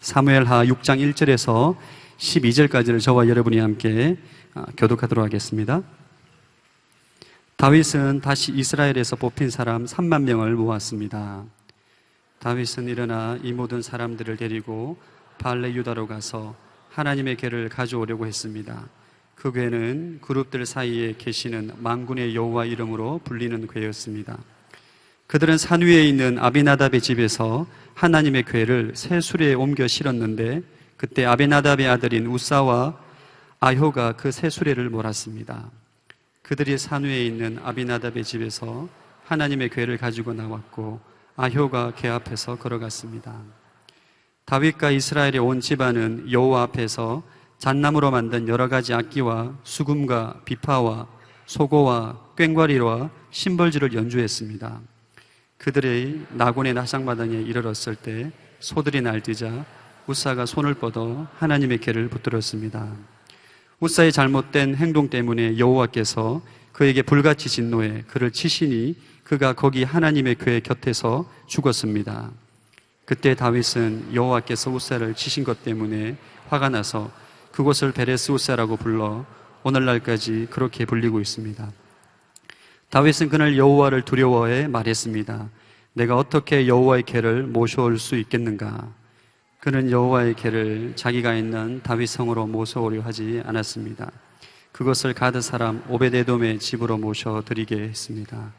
사무엘하 6장 1절에서 12절까지를 저와 여러분이 함께 교독하도록 하겠습니다. 다윗은 다시 이스라엘에서 뽑힌 사람 3만 명을 모았습니다. 다윗은 일어나 이 모든 사람들을 데리고 발레 유다로 가서 하나님의 궤를 가져오려고 했습니다. 그 궤는 그룹들 사이에 계시는 만군의 여호와 이름으로 불리는 궤였습니다. 그들은 산 위에 있는 아비나답의 집에서 하나님의 궤를 새 수레에 옮겨 실었는데 그때 아비나답의 아들인 우사와 아효가 그 새 수레를 몰았습니다. 그들이 산 위에 있는 아비나답의 집에서 하나님의 궤를 가지고 나왔고 아효가 궤 앞에서 걸어갔습니다. 다윗과 이스라엘의 온 집안은 여호와 앞에서 잣나무로 만든 여러 가지 악기와 수금과 비파와 소고와 꽹과리와 심벌지를 연주했습니다. 그들의 나곤의 나상마당에 이르렀을 때 소들이 날뛰자 우사가 손을 뻗어 하나님의 궤를 붙들었습니다. 우사의 잘못된 행동 때문에 여호와께서 그에게 불같이 진노해 그를 치시니 그가 거기 하나님의 궤 곁에서 죽었습니다. 그때 다윗은 여호와께서 우사를 치신 것 때문에 화가 나서 그곳을 베레스 우사라고 불러 오늘날까지 그렇게 불리고 있습니다. 다윗은 그날 여호와를 두려워해 말했습니다. 내가 어떻게 여호와의 궤를 모셔올 수 있겠는가? 그는 여호와의 궤를 자기가 있는 다윗 성으로 모셔오려 하지 않았습니다. 그것을 가드 사람 오벳에돔의 집으로 모셔드리게 했습니다.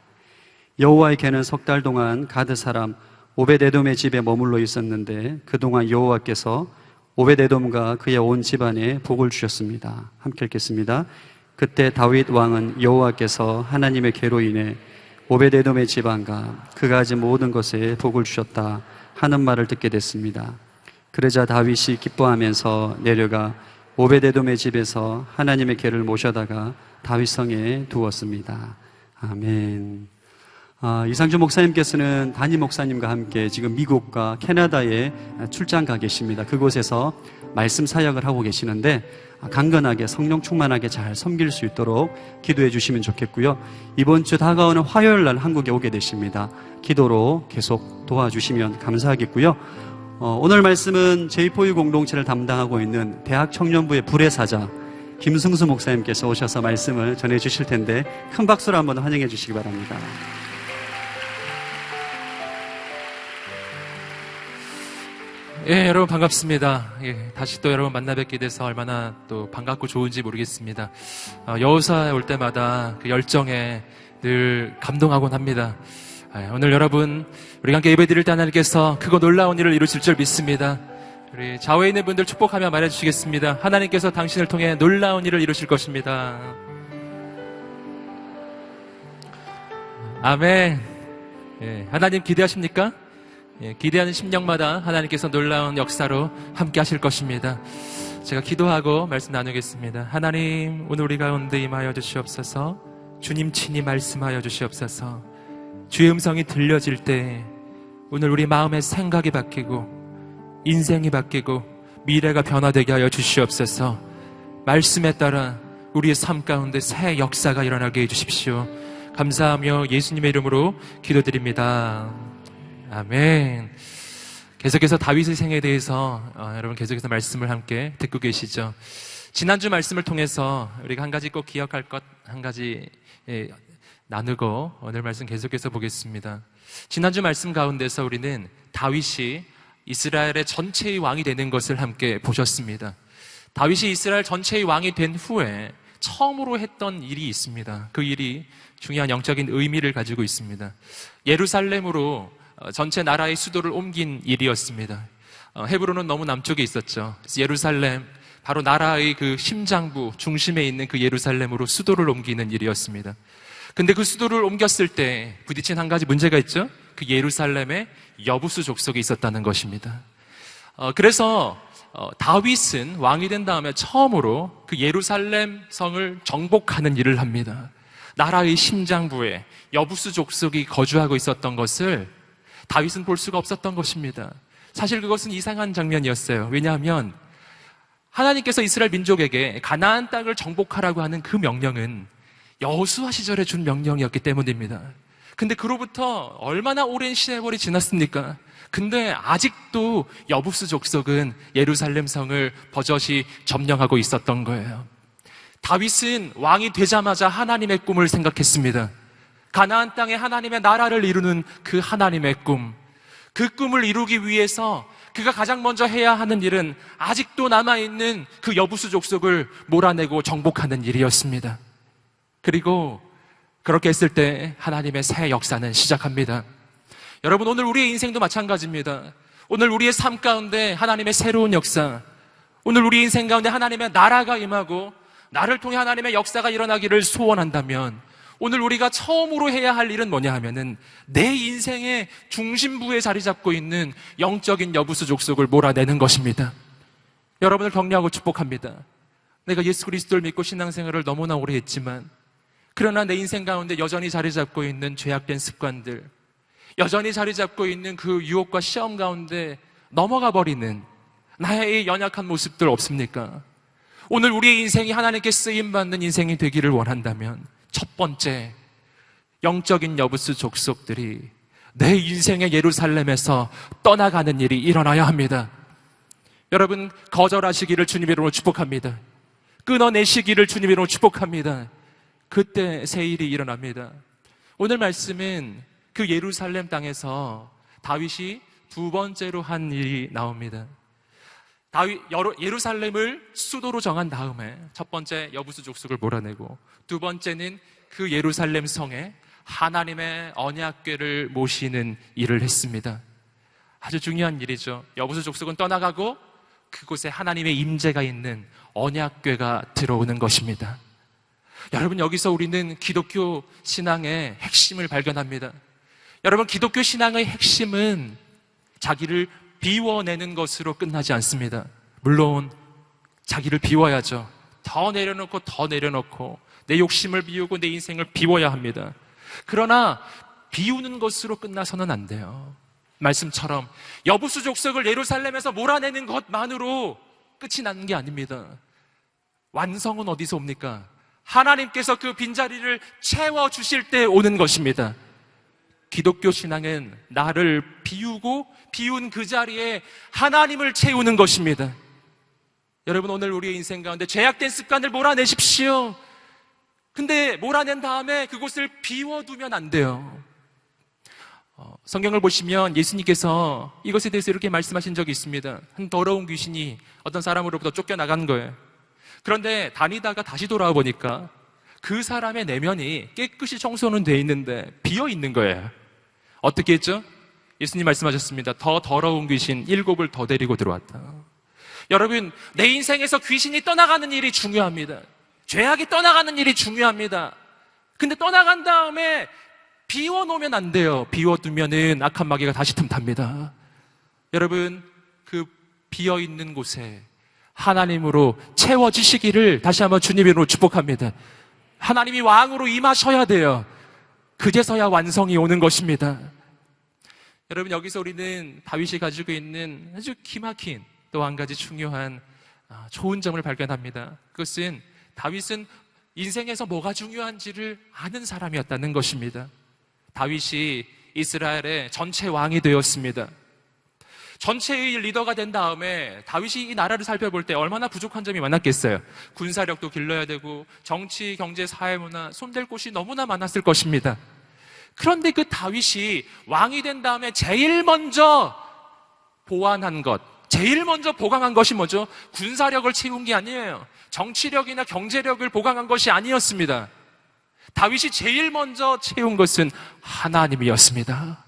여호와의 궤는 석 달 동안 가드 사람 오벳에돔의 집에 머물러 있었는데 그동안 여호와께서 오벳에돔과 그의 온 집안에 복을 주셨습니다. 함께 읽겠습니다. 그때 다윗 왕은 여호와께서 하나님의 궤로 인해 오벳에돔의 집안과 그가 가진 모든 것에 복을 주셨다 하는 말을 듣게 됐습니다. 그러자 다윗이 기뻐하면서 내려가 오벳에돔의 집에서 하나님의 궤를 모셔다가 다윗성에 두었습니다. 아멘. 이상주 목사님께서는 담임 목사님과 함께 지금 미국과 캐나다에 출장 가 계십니다. 그곳에서 말씀 사역을 하고 계시는데 강건하게 성령 충만하게 잘 섬길 수 있도록 기도해 주시면 좋겠고요. 이번 주 다가오는 화요일 날 한국에 오게 되십니다. 기도로 계속 도와주시면 감사하겠고요. 오늘 말씀은 제4유 공동체를 담당하고 있는 대학 청년부의 불의 사자 김승수 목사님께서 오셔서 말씀을 전해 주실 텐데 큰 박수로 한번 환영해 주시기 바랍니다. 예, 여러분 반갑습니다. 예, 다시 또 여러분 만나 뵙게 돼서 얼마나 또 반갑고 좋은지 모르겠습니다. 여호사에 올 때마다 그 열정에 늘 감동하곤 합니다. 오늘 여러분 우리가 함께 예배드릴 때 하나님께서 크고 놀라운 일을 이루실 줄 믿습니다. 우리 좌우에 있는 분들 축복하며 말해주시겠습니다. 하나님께서 당신을 통해 놀라운 일을 이루실 것입니다. 아멘. 예, 하나님 기대하십니까? 예, 기대하는 심령마다 하나님께서 놀라운 역사로 함께 하실 것입니다. 제가 기도하고 말씀 나누겠습니다. 하나님, 오늘 우리 가운데 임하여 주시옵소서. 주님 친히 말씀하여 주시옵소서. 주의 음성이 들려질 때 오늘 우리 마음의 생각이 바뀌고 인생이 바뀌고 미래가 변화되게 하여 주시옵소서. 말씀에 따라 우리의 삶 가운데 새 역사가 일어나게 해주십시오. 감사하며 예수님의 이름으로 기도드립니다. 아멘. 계속해서 다윗의 생애에 대해서 여러분 계속해서 말씀을 함께 듣고 계시죠. 지난주 말씀을 통해서 우리가 한 가지 꼭 기억할 것 한 가지 나누고 오늘 말씀 계속해서 보겠습니다. 지난주 말씀 가운데서 우리는 다윗이 이스라엘의 전체의 왕이 되는 것을 함께 보셨습니다. 다윗이 이스라엘 전체의 왕이 된 후에 처음으로 했던 일이 있습니다. 그 일이 중요한 영적인 의미를 가지고 있습니다. 예루살렘으로 전체 나라의 수도를 옮긴 일이었습니다. 헤브론은 너무 남쪽에 있었죠. 그래서 예루살렘, 바로 나라의 그 심장부, 중심에 있는 그 예루살렘으로 수도를 옮기는 일이었습니다. 근데 그 수도를 옮겼을 때 부딪힌 한 가지 문제가 있죠. 그 예루살렘에 여부수 족속이 있었다는 것입니다. 그래서 다윗은 왕이 된 다음에 처음으로 그 예루살렘 성을 정복하는 일을 합니다. 나라의 심장부에 여부수 족속이 거주하고 있었던 것을 다윗은 볼 수가 없었던 것입니다. 사실 그것은 이상한 장면이었어요. 왜냐하면 하나님께서 이스라엘 민족에게 가나안 땅을 정복하라고 하는 그 명령은 여호수아 시절에 준 명령이었기 때문입니다. 근데 그로부터 얼마나 오랜 세월이 지났습니까? 근데 아직도 여부스 족속은 예루살렘 성을 버젓이 점령하고 있었던 거예요. 다윗은 왕이 되자마자 하나님의 꿈을 생각했습니다. 가나안 땅에 하나님의 나라를 이루는 그 하나님의 꿈. 그 꿈을 이루기 위해서 그가 가장 먼저 해야 하는 일은 아직도 남아있는 그 여부스 족속을 몰아내고 정복하는 일이었습니다. 그리고 그렇게 했을 때 하나님의 새 역사는 시작합니다. 여러분, 오늘 우리의 인생도 마찬가지입니다. 오늘 우리의 삶 가운데 하나님의 새로운 역사, 오늘 우리 인생 가운데 하나님의 나라가 임하고 나를 통해 하나님의 역사가 일어나기를 소원한다면 오늘 우리가 처음으로 해야 할 일은 뭐냐 하면은 내 인생의 중심부에 자리 잡고 있는 영적인 여부수 족속을 몰아내는 것입니다. 여러분을 격려하고 축복합니다. 내가 예수 그리스도를 믿고 신앙생활을 너무나 오래 했지만 그러나 내 인생 가운데 여전히 자리 잡고 있는 죄악된 습관들, 여전히 자리 잡고 있는 그 유혹과 시험 가운데 넘어가 버리는 나의 이 연약한 모습들 없습니까? 오늘 우리의 인생이 하나님께 쓰임받는 인생이 되기를 원한다면 첫 번째, 영적인 여부수 족속들이 내 인생의 예루살렘에서 떠나가는 일이 일어나야 합니다. 여러분, 거절하시기를 주님의 이름으로 축복합니다. 끊어내시기를 주님의 이름으로 축복합니다. 그때 새 일이 일어납니다. 오늘 말씀은 그 예루살렘 땅에서 다윗이 두 번째로 한 일이 나옵니다. 예루살렘을 수도로 정한 다음에 첫 번째 여부수 족속을 몰아내고 두 번째는 그 예루살렘 성에 하나님의 언약궤를 모시는 일을 했습니다. 아주 중요한 일이죠. 여부수 족속은 떠나가고 그곳에 하나님의 임재가 있는 언약궤가 들어오는 것입니다. 여러분, 여기서 우리는 기독교 신앙의 핵심을 발견합니다. 여러분, 기독교 신앙의 핵심은 자기를 비워내는 것으로 끝나지 않습니다. 물론 자기를 비워야죠. 더 내려놓고 내 욕심을 비우고 내 인생을 비워야 합니다. 그러나 비우는 것으로 끝나서는 안 돼요. 말씀처럼 여부수 족속을 예루살렘에서 몰아내는 것만으로 끝이 나는 게 아닙니다. 완성은 어디서 옵니까? 하나님께서 그 빈자리를 채워주실 때 오는 것입니다. 기독교 신앙은 나를 비우고 비운 그 자리에 하나님을 채우는 것입니다. 여러분, 오늘 우리의 인생 가운데 죄악된 습관을 몰아내십시오. 근데 몰아낸 다음에 그곳을 비워두면 안 돼요. 성경을 보시면 예수님께서 이것에 대해서 이렇게 말씀하신 적이 있습니다. 한 더러운 귀신이 어떤 사람으로부터 쫓겨나간 거예요. 그런데 다니다가 다시 돌아와 보니까 그 사람의 내면이 깨끗이 청소는 돼 있는데 비어 있는 거예요. 어떻게 했죠? 예수님 말씀하셨습니다. 더 더러운 귀신 7을 더 데리고 들어왔다. 여러분, 내 인생에서 귀신이 떠나가는 일이 중요합니다. 죄악이 떠나가는 일이 중요합니다. 근데 떠나간 다음에 비워놓으면 안 돼요. 비워두면은 악한 마귀가 다시 틈탑니다. 여러분, 그 비어있는 곳에 하나님으로 채워지시기를 다시 한번 주님의 이름으로 축복합니다. 하나님이 왕으로 임하셔야 돼요. 그제서야 완성이 오는 것입니다. 여러분, 여기서 우리는 다윗이 가지고 있는 아주 기막힌 또 한 가지 중요한 좋은 점을 발견합니다. 그것은 다윗은 인생에서 뭐가 중요한지를 아는 사람이었다는 것입니다. 다윗이 이스라엘의 전체 왕이 되었습니다. 전체의 리더가 된 다음에 다윗이 이 나라를 살펴볼 때 얼마나 부족한 점이 많았겠어요. 군사력도 길러야 되고 정치, 경제, 사회문화 손댈 곳이 너무나 많았을 것입니다. 그런데 그 다윗이 왕이 된 다음에 제일 먼저 보완한 것, 제일 먼저 보강한 것이 뭐죠? 군사력을 채운 게 아니에요. 정치력이나 경제력을 보강한 것이 아니었습니다. 다윗이 제일 먼저 채운 것은 하나님이었습니다.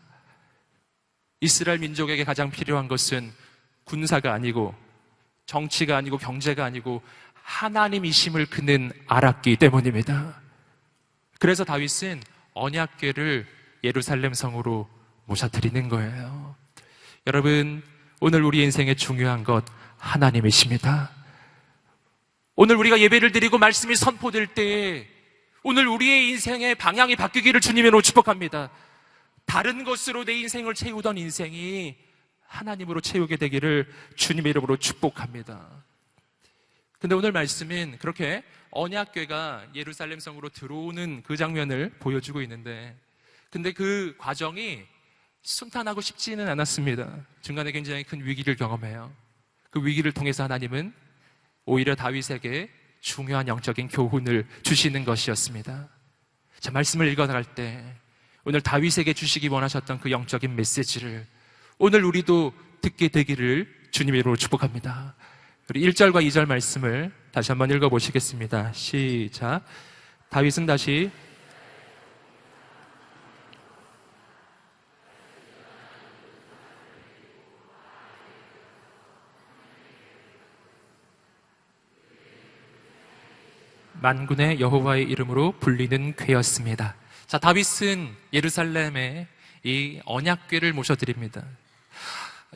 이스라엘 민족에게 가장 필요한 것은 군사가 아니고 정치가 아니고 경제가 아니고 하나님이심을 그는 알았기 때문입니다. 그래서 다윗은 언약궤를 예루살렘 성으로 모셔드리는 거예요. 여러분, 오늘 우리 인생에 중요한 것 하나님이십니다. 오늘 우리가 예배를 드리고 말씀이 선포될 때 오늘 우리의 인생의 방향이 바뀌기를 주님으로 축복합니다. 다른 것으로 내 인생을 채우던 인생이 하나님으로 채우게 되기를 주님의 이름으로 축복합니다. 근데 오늘 말씀은 그렇게 언약궤가 예루살렘 성으로 들어오는 그 장면을 보여주고 있는데, 근데 그 과정이 순탄하고 쉽지는 않았습니다. 중간에 굉장히 큰 위기를 경험해요. 그 위기를 통해서 하나님은 오히려 다윗에게 중요한 영적인 교훈을 주시는 것이었습니다. 자, 말씀을 읽어나갈 때 오늘 다윗에게 주시기 원하셨던 그 영적인 메시지를 오늘 우리도 듣게 되기를 주님의 이름으로 축복합니다. 우리 1절과 2절 말씀을 다시 한번 읽어보시겠습니다. 시작. 다윗은 다시 만군의 여호와의 이름으로 불리는 궤였습니다. 자, 다윗은 예루살렘에 이 언약궤를 모셔드립니다.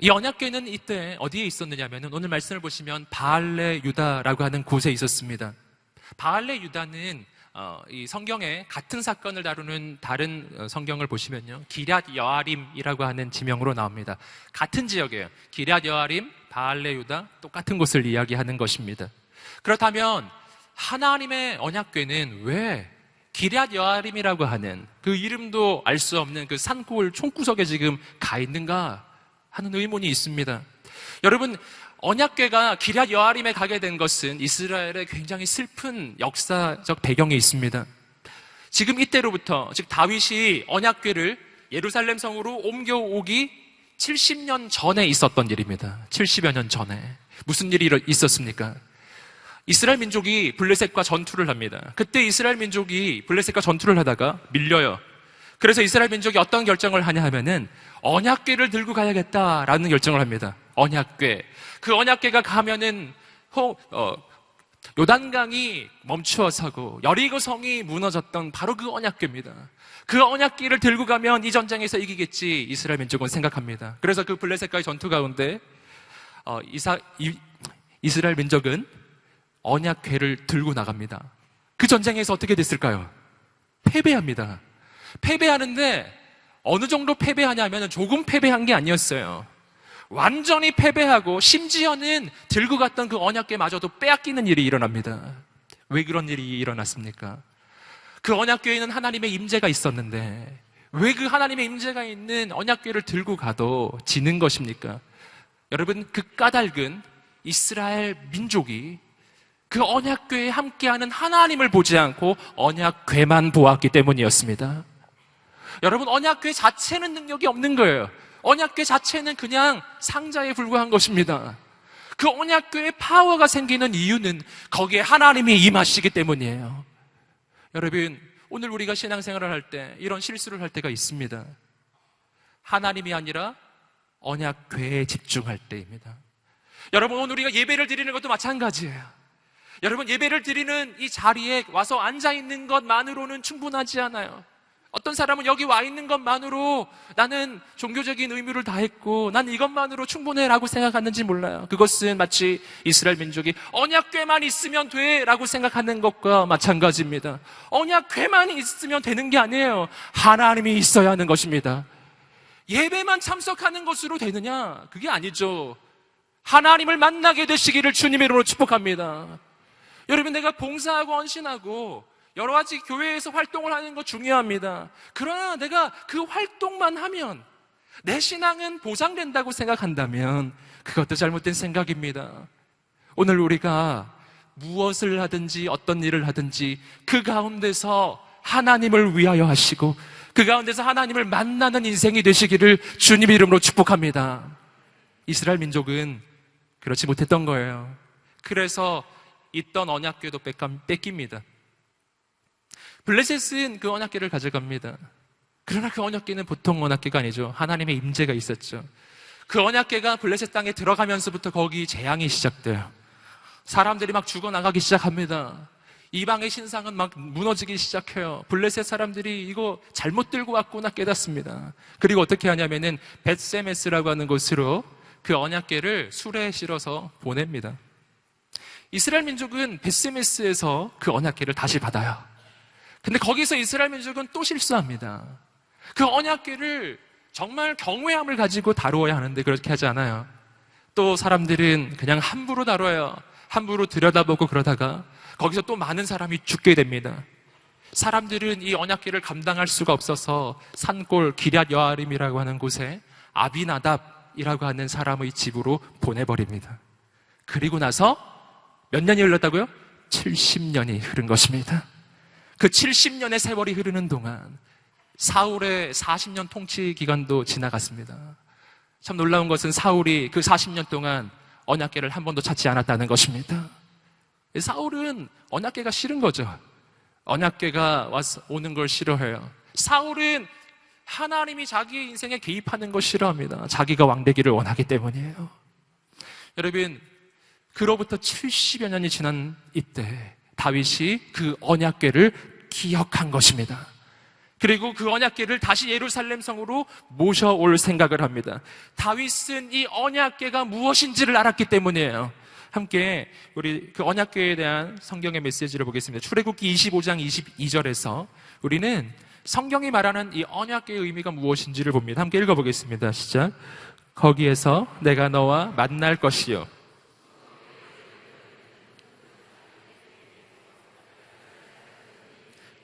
이 언약궤는 이때 어디에 있었느냐면 오늘 말씀을 보시면 바알레 유다라고 하는 곳에 있었습니다. 바알레 유다는 이 성경에 같은 사건을 다루는 다른 성경을 보시면요, 기럇 여아림이라고 하는 지명으로 나옵니다. 같은 지역이에요. 기럇 여아림, 바알레 유다, 똑같은 곳을 이야기하는 것입니다. 그렇다면 하나님의 언약궤는 왜 기럇 여아림이라고 하는 그 이름도 알 수 없는 그 산골 총구석에 지금 가 있는가 하는 의문이 있습니다. 여러분, 언약궤가 기럇 여아림에 가게 된 것은 이스라엘의 굉장히 슬픈 역사적 배경이 있습니다. 지금 이때로부터, 즉 다윗이 언약궤를 예루살렘 성으로 옮겨오기 70년 전에 있었던 일입니다. 70여 년 전에 무슨 일이 있었습니까? 이스라엘 민족이 블레셋과 전투를 합니다. 그때 이스라엘 민족이 블레셋과 전투를 하다가 밀려요. 그래서 이스라엘 민족이 어떤 결정을 하냐 하면은 언약궤를 들고 가야겠다라는 결정을 합니다. 언약궤. 그 언약궤가 가면은 요단강이 멈추어 서고 여리고 성이 무너졌던 바로 그 언약궤입니다. 그 언약궤를 들고 가면 이 전쟁에서 이기겠지 이스라엘 민족은 생각합니다. 그래서 그 블레셋과의 전투 가운데 이스라엘 민족은 언약궤를 들고 나갑니다. 그 전쟁에서 어떻게 됐을까요? 패배합니다. 패배하는데 어느 정도 패배하냐면 조금 패배한 게 아니었어요. 완전히 패배하고 심지어는 들고 갔던 그 언약궤마저도 빼앗기는 일이 일어납니다. 왜 그런 일이 일어났습니까? 그 언약궤에는 하나님의 임재가 있었는데 왜 그 하나님의 임재가 있는 언약궤를 들고 가도 지는 것입니까? 여러분, 그 까닭은 이스라엘 민족이 그 언약궤에 함께하는 하나님을 보지 않고 언약궤만 보았기 때문이었습니다. 여러분, 언약궤 자체는 능력이 없는 거예요. 언약궤 자체는 그냥 상자에 불과한 것입니다. 그 언약궤에 파워가 생기는 이유는 거기에 하나님이 임하시기 때문이에요. 여러분, 오늘 우리가 신앙생활을 할 때 이런 실수를 할 때가 있습니다. 하나님이 아니라 언약궤에 집중할 때입니다. 여러분, 오늘 우리가 예배를 드리는 것도 마찬가지예요. 여러분, 예배를 드리는 이 자리에 와서 앉아있는 것만으로는 충분하지 않아요. 어떤 사람은 여기 와 있는 것만으로 나는 종교적인 의무를 다했고 난 이것만으로 충분해 라고 생각하는지 몰라요. 그것은 마치 이스라엘 민족이 언약궤만 있으면 돼 라고 생각하는 것과 마찬가지입니다. 언약궤만 있으면 되는 게 아니에요. 하나님이 있어야 하는 것입니다. 예배만 참석하는 것으로 되느냐? 그게 아니죠. 하나님을 만나게 되시기를 주님의 이름으로 축복합니다. 여러분, 내가 봉사하고 헌신하고 여러 가지 교회에서 활동을 하는 거 중요합니다. 그러나 내가 그 활동만 하면 내 신앙은 보장된다고 생각한다면 그것도 잘못된 생각입니다. 오늘 우리가 무엇을 하든지 어떤 일을 하든지 그 가운데서 하나님을 위하여 하시고 그 가운데서 하나님을 만나는 인생이 되시기를 주님의 이름으로 축복합니다. 이스라엘 민족은 그렇지 못했던 거예요. 그래서 있던 언약궤도 뺏깁니다. 블레셋은 그 언약궤를 가져갑니다. 그러나 그 언약궤는 보통 언약궤가 아니죠. 하나님의 임재가 있었죠. 그 언약궤가 블레셋 땅에 들어가면서부터 거기 재앙이 시작돼요. 사람들이 막 죽어나가기 시작합니다. 이방의 신상은 막 무너지기 시작해요. 블레셋 사람들이 이거 잘못 들고 왔구나 깨닫습니다. 그리고 어떻게 하냐면은 벳세메스라고 하는 곳으로 그 언약궤를 수레에 실어서 보냅니다. 이스라엘 민족은 벳세메스에서 그 언약궤를 다시 받아요. 근데 거기서 이스라엘 민족은 또 실수합니다. 그 언약궤를 정말 경외함을 가지고 다루어야 하는데 그렇게 하지 않아요. 또 사람들은 그냥 함부로 다뤄요. 함부로 들여다보고 그러다가 거기서 또 많은 사람이 죽게 됩니다. 사람들은 이 언약궤를 감당할 수가 없어서 산골 기럇 여아림이라고 하는 곳에 아비나답이라고 하는 사람의 집으로 보내버립니다. 그리고 나서 몇 년이 흘렀다고요? 70년이 흐른 것입니다. 그 70년의 세월이 흐르는 동안 사울의 40년 통치 기간도 지나갔습니다. 참 놀라운 것은 사울이 그 40년 동안 언약궤를 한 번도 찾지 않았다는 것입니다. 사울은 언약궤가 싫은 거죠. 언약궤가 오는 걸 싫어해요. 사울은 하나님이 자기의 인생에 개입하는 걸 싫어합니다. 자기가 왕되기를 원하기 때문이에요. 여러분, 그로부터 70여 년이 지난 이때 다윗이 그 언약궤를 기억한 것입니다. 그리고 그 언약궤를 다시 예루살렘 성으로 모셔올 생각을 합니다. 다윗은 이 언약궤가 무엇인지를 알았기 때문이에요. 함께 우리 그 언약궤에 대한 성경의 메시지를 보겠습니다. 출애굽기 25장 22절에서 우리는 성경이 말하는 이 언약궤의 의미가 무엇인지를 봅니다. 함께 읽어보겠습니다. 시작. 거기에서 내가 너와 만날 것이요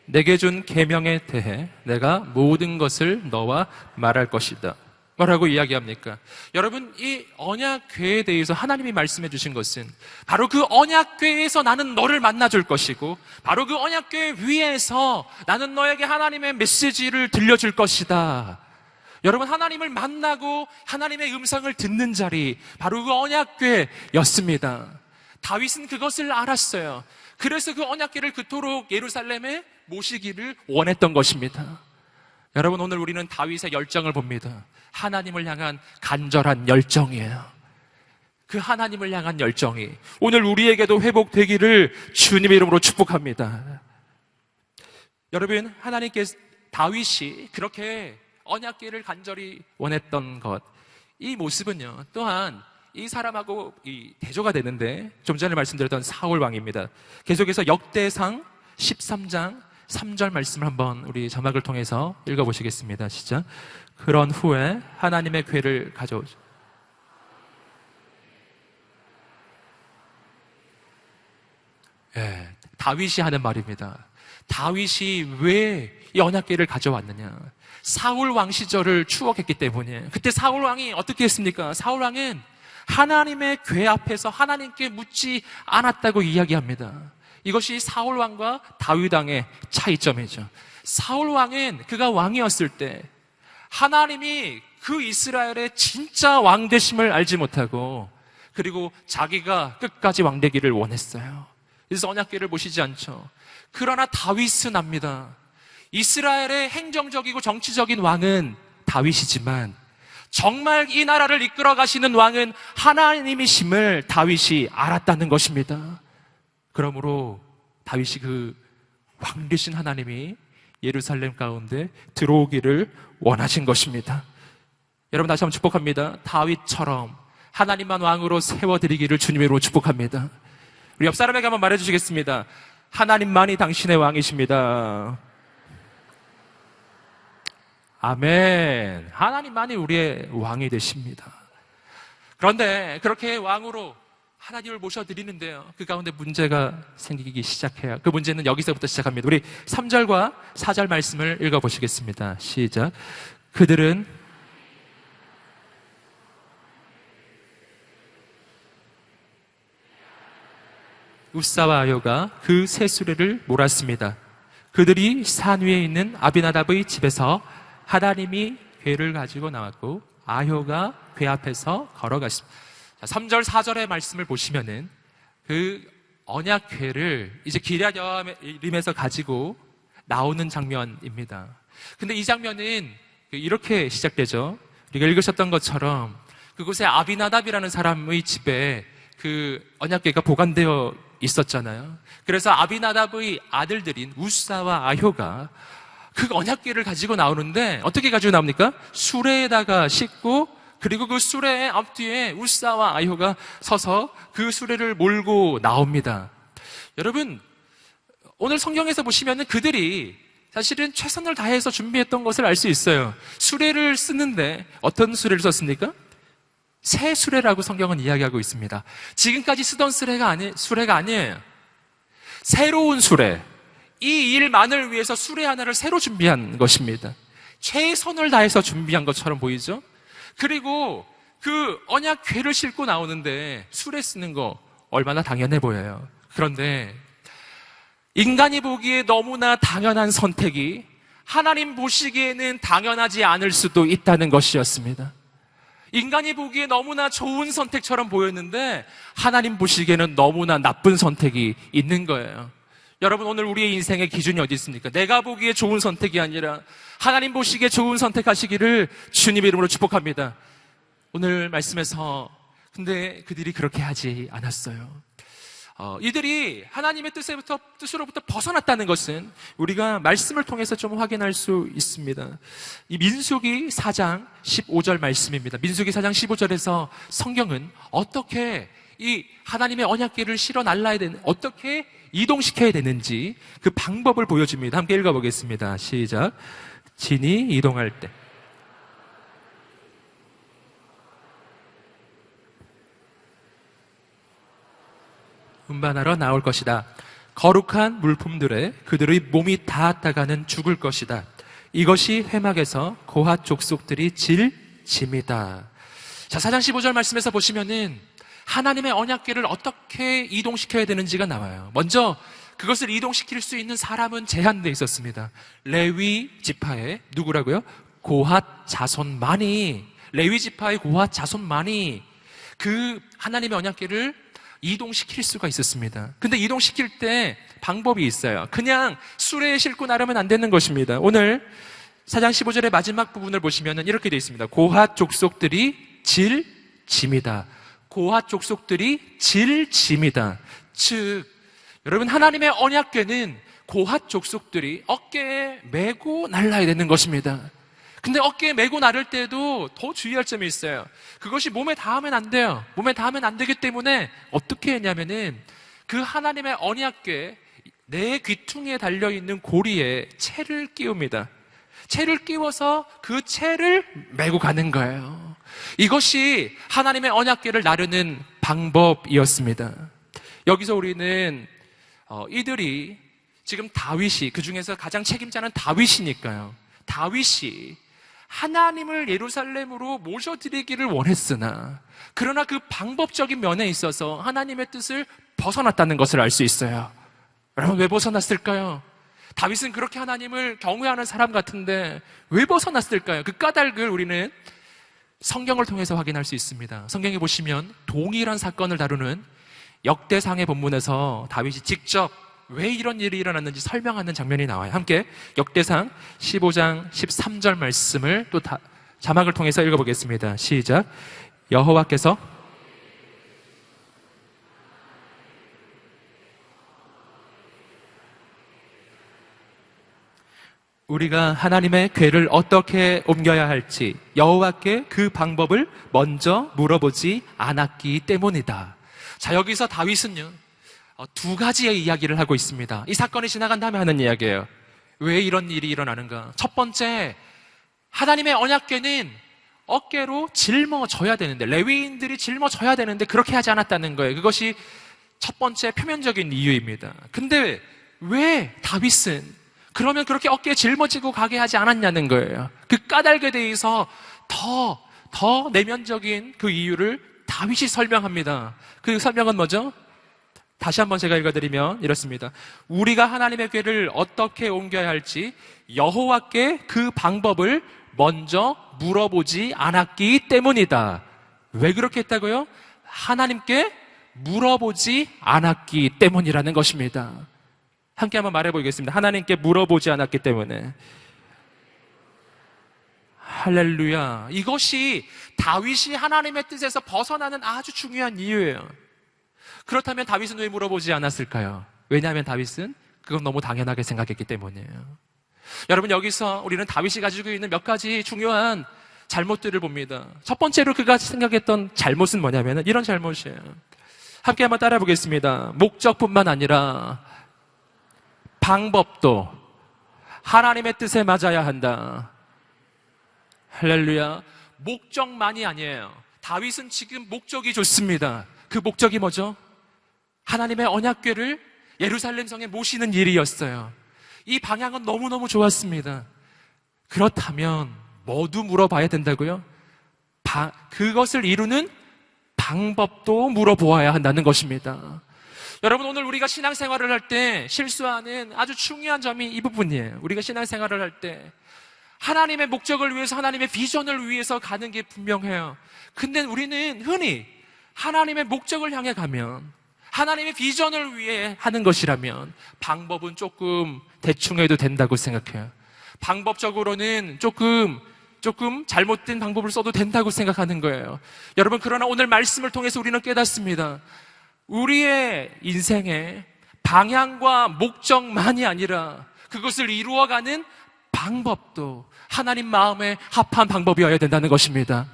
내게 준 계명에 대해 내가 모든 것을 너와 말할 것이다. 뭐라고 이야기합니까? 여러분, 이 언약궤에 대해서 하나님이 말씀해 주신 것은 바로 그 언약궤에서 나는 너를 만나줄 것이고 바로 그 언약궤 위에서 나는 너에게 하나님의 메시지를 들려줄 것이다. 여러분, 하나님을 만나고 하나님의 음성을 듣는 자리, 바로 그 언약궤였습니다. 다윗은 그것을 알았어요. 그래서 그 언약궤를 그토록 예루살렘에 모시기를 원했던 것입니다. 여러분, 오늘 우리는 다윗의 열정을 봅니다. 하나님을 향한 간절한 열정이에요. 그 하나님을 향한 열정이 오늘 우리에게도 회복되기를 주님의 이름으로 축복합니다. 여러분, 하나님께서 다윗이 그렇게 언약궤를 간절히 원했던 것, 이 모습은요 또한 이 사람하고 대조가 되는데 좀 전에 말씀드렸던 사울 왕입니다. 계속해서 역대상 13장 3절 말씀을 한번 우리 자막을 통해서 읽어보시겠습니다. 시작. 그런 후에 하나님의 궤를 가져오죠. 다윗이 하는 말입니다. 다윗이 왜 이 언약궤를 가져왔느냐? 사울 왕 시절을 추억했기 때문에. 그때 사울 왕이 어떻게 했습니까? 사울 왕은 하나님의 궤 앞에서 하나님께 묻지 않았다고 이야기합니다. 이것이 사울 왕과 다윗 왕의 차이점이죠. 사울 왕은 그가 왕이었을 때 하나님이 그 이스라엘의 진짜 왕 되심을 알지 못하고 그리고 자기가 끝까지 왕 되기를 원했어요. 그래서 언약궤를 모시지 않죠. 그러나 다윗은 압니다. 이스라엘의 행정적이고 정치적인 왕은 다윗이지만 정말 이 나라를 이끌어 가시는 왕은 하나님이심을 다윗이 알았다는 것입니다. 그러므로 다윗이 그 왕 되신 하나님이 예루살렘 가운데 들어오기를 원하신 것입니다. 여러분, 다시 한번 축복합니다. 다윗처럼 하나님만 왕으로 세워드리기를 주님으로 축복합니다. 우리 옆 사람에게 한번 말해주시겠습니다. 하나님만이 당신의 왕이십니다. 아멘. 하나님만이 우리의 왕이 되십니다. 그런데 그렇게 왕으로 하나님을 모셔드리는데요, 그 가운데 문제가 생기기 시작해요. 그 문제는 여기서부터 시작합니다. 우리 3절과 4절 말씀을 읽어보시겠습니다. 시작. 그들은 우사와 아요가 그 새 수레를 몰았습니다. 그들이 산 위에 있는 아비나답의 집에서 하나님이 궤를 가지고 나왔고 아효가 궤 앞에서 걸어갔습니다. 3절 4절의 말씀을 보시면은 그 언약궤를 이제 기럇 여아림에서 가지고 나오는 장면입니다. 근데 이 장면은 이렇게 시작되죠. 우리가 읽으셨던 것처럼 그곳에 아비나답이라는 사람의 집에 그 언약궤가 보관되어 있었잖아요. 그래서 아비나답의 아들들인 우사와 아효가 그 언약궤를 가지고 나오는데 어떻게 가지고 나옵니까? 수레에다가 싣고 그리고 그 수레의 앞뒤에 우사와 아효가 서서 그 수레를 몰고 나옵니다. 여러분, 오늘 성경에서 보시면 그들이 사실은 최선을 다해서 준비했던 것을 알 수 있어요. 수레를 쓰는데 어떤 수레를 썼습니까? 새 수레라고 성경은 이야기하고 있습니다. 지금까지 쓰던 수레가 아니에요. 새로운 수레. 이 일만을 위해서 수레 하나를 새로 준비한 것입니다. 최선을 다해서 준비한 것처럼 보이죠? 그리고 그 언약 궤를 싣고 나오는데 수레 쓰는 거 얼마나 당연해 보여요. 그런데 인간이 보기에 너무나 당연한 선택이 하나님 보시기에는 당연하지 않을 수도 있다는 것이었습니다. 인간이 보기에 너무나 좋은 선택처럼 보였는데 하나님 보시기에는 너무나 나쁜 선택이 있는 거예요. 여러분, 오늘 우리의 인생의 기준이 어디 있습니까? 내가 보기에 좋은 선택이 아니라 하나님 보시기에 좋은 선택하시기를 주님의 이름으로 축복합니다. 오늘 말씀에서 근데 그들이 그렇게 하지 않았어요. 이들이 하나님의 뜻으로부터 벗어났다는 것은 우리가 말씀을 통해서 좀 확인할 수 있습니다. 이 민수기 4장 15절 말씀입니다. 민수기 4장 15절에서 성경은 어떻게 이 하나님의 언약궤를 실어 날라야 되는, 어떻게 이동시켜야 되는지 그 방법을 보여줍니다. 함께 읽어보겠습니다. 시작. 진이 이동할 때 운반하러 나올 것이다. 거룩한 물품들에 그들의 몸이 닿았다가는 죽을 것이다. 이것이 회막에서 고핫 족속들이 질 짐이다. 자, 4장 15절 말씀에서 보시면은 하나님의 언약궤를 어떻게 이동시켜야 되는지가 나와요. 먼저 그것을 이동시킬 수 있는 사람은 제한되어 있었습니다. 레위 지파의 누구라고요? 고핫 자손만이, 레위 지파의 고핫 자손만이 그 하나님의 언약궤를 이동시킬 수가 있었습니다. 근데 이동시킬 때 방법이 있어요. 그냥 수레에 싣고 나르면 안 되는 것입니다. 오늘 4장 15절의 마지막 부분을 보시면 이렇게 되어 있습니다. 고핫 족속들이 질 짐이다. 고핫 족속들이 질 짐이다. 즉, 여러분, 하나님의 언약궤는 고핫 족속들이 어깨에 메고 날라야 되는 것입니다. 근데 어깨에 메고 나를 때도 더 주의할 점이 있어요. 그것이 몸에 닿으면 안 돼요. 몸에 닿으면 안 되기 때문에 어떻게 했냐면은 그 하나님의 언약궤 내 귀퉁이에 달려있는 고리에 채를 끼웁니다. 채를 끼워서 그 채를 메고 가는 거예요. 이것이 하나님의 언약궤를 나르는 방법이었습니다. 여기서 우리는 이들이 지금 다윗이, 그 중에서 가장 책임자는 다윗이니까요. 다윗이 하나님을 예루살렘으로 모셔드리기를 원했으나 그러나 그 방법적인 면에 있어서 하나님의 뜻을 벗어났다는 것을 알 수 있어요. 여러분, 왜 벗어났을까요? 다윗은 그렇게 하나님을 경외하는 사람 같은데 왜 벗어났을까요? 그 까닭을 우리는 성경을 통해서 확인할 수 있습니다. 성경에 보시면 동일한 사건을 다루는 역대상의 본문에서 다윗이 직접 왜 이런 일이 일어났는지 설명하는 장면이 나와요. 함께 역대상 15장 13절 말씀을 또 자막을 통해서 읽어보겠습니다. 시작. 여호와께서 우리가 하나님의 궤를 어떻게 옮겨야 할지 여호와께 그 방법을 먼저 물어보지 않았기 때문이다. 자, 여기서 다윗은요, 두 가지의 이야기를 하고 있습니다. 이 사건이 지나간 다음에 하는 이야기예요. 왜 이런 일이 일어나는가? 첫 번째, 하나님의 언약궤는 어깨로 짊어져야 되는데, 레위인들이 짊어져야 되는데 그렇게 하지 않았다는 거예요. 그것이 첫 번째 표면적인 이유입니다. 근데 왜 다윗은 그러면 그렇게 어깨에 짊어지고 가게 하지 않았냐는 거예요. 그 까닭에 대해서 더 내면적인 그 이유를 다윗이 설명합니다. 그 설명은 뭐죠? 다시 한번 제가 읽어드리면 이렇습니다. 우리가 하나님의 궤를 어떻게 옮겨야 할지 여호와께 그 방법을 먼저 물어보지 않았기 때문이다. 왜 그렇게 했다고요? 하나님께 물어보지 않았기 때문이라는 것입니다. 함께 한번 말해보겠습니다. 하나님께 물어보지 않았기 때문에. 할렐루야. 이것이 다윗이 하나님의 뜻에서 벗어나는 아주 중요한 이유예요. 그렇다면 다윗은 왜 물어보지 않았을까요? 왜냐하면 다윗은 그건 너무 당연하게 생각했기 때문이에요. 여러분, 여기서 우리는 다윗이 가지고 있는 몇 가지 중요한 잘못들을 봅니다. 첫 번째로 그가 생각했던 잘못은 뭐냐면 이런 잘못이에요. 함께 한번 따라 보겠습니다. 목적뿐만 아니라 방법도 하나님의 뜻에 맞아야 한다. 할렐루야. 목적만이 아니에요. 다윗은 지금 목적이 좋습니다. 그 목적이 뭐죠? 하나님의 언약궤를 예루살렘 성에 모시는 일이었어요. 이 방향은 너무너무 좋았습니다. 그렇다면 모두 물어봐야 된다고요? 그것을 이루는 방법도 물어보아야 한다는 것입니다. 여러분, 오늘 우리가 신앙생활을 할 때 실수하는 아주 중요한 점이 이 부분이에요. 우리가 신앙생활을 할 때 하나님의 목적을 위해서, 하나님의 비전을 위해서 가는 게 분명해요. 근데 우리는 흔히 하나님의 목적을 향해 가면, 하나님의 비전을 위해 하는 것이라면 방법은 조금 대충 해도 된다고 생각해요. 방법적으로는 조금 잘못된 방법을 써도 된다고 생각하는 거예요. 여러분, 그러나 오늘 말씀을 통해서 우리는 깨닫습니다. 우리의 인생의 방향과 목적만이 아니라 그것을 이루어가는 방법도 하나님 마음에 합한 방법이어야 된다는 것입니다.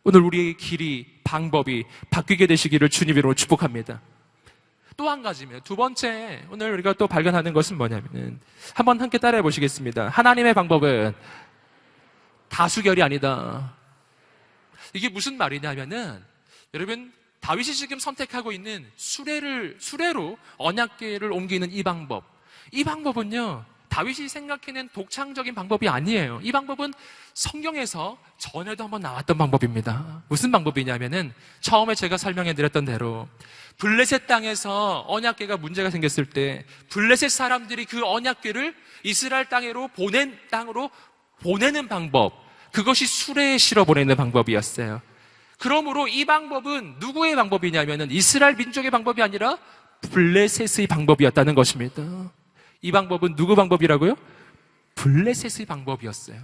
오늘 우리의 길이, 방법이 바뀌게 되시기를 주님으로 축복합니다. 또 한 가지면, 두 번째 오늘 우리가 또 발견하는 것은 뭐냐면은, 한번 함께 따라해 보시겠습니다. 하나님의 방법은 다수결이 아니다. 이게 무슨 말이냐면은, 여러분, 다윗이 지금 선택하고 있는 수레로 언약궤를 옮기는 이 방법은요, 다윗이 생각해낸 독창적인 방법이 아니에요. 이 방법은 성경에서 전에도 한번 나왔던 방법입니다. 무슨 방법이냐면은, 처음에 제가 설명해 드렸던 대로 블레셋 땅에서 언약궤가 문제가 생겼을 때 블레셋 사람들이 그 언약궤를 이스라엘 땅으로 보내는 방법, 그것이 수레에 실어 보내는 방법이었어요. 그러므로 이 방법은 누구의 방법이냐면은 이스라엘 민족의 방법이 아니라 블레셋의 방법이었다는 것입니다. 이 방법은 누구 방법이라고요? 블레셋의 방법이었어요.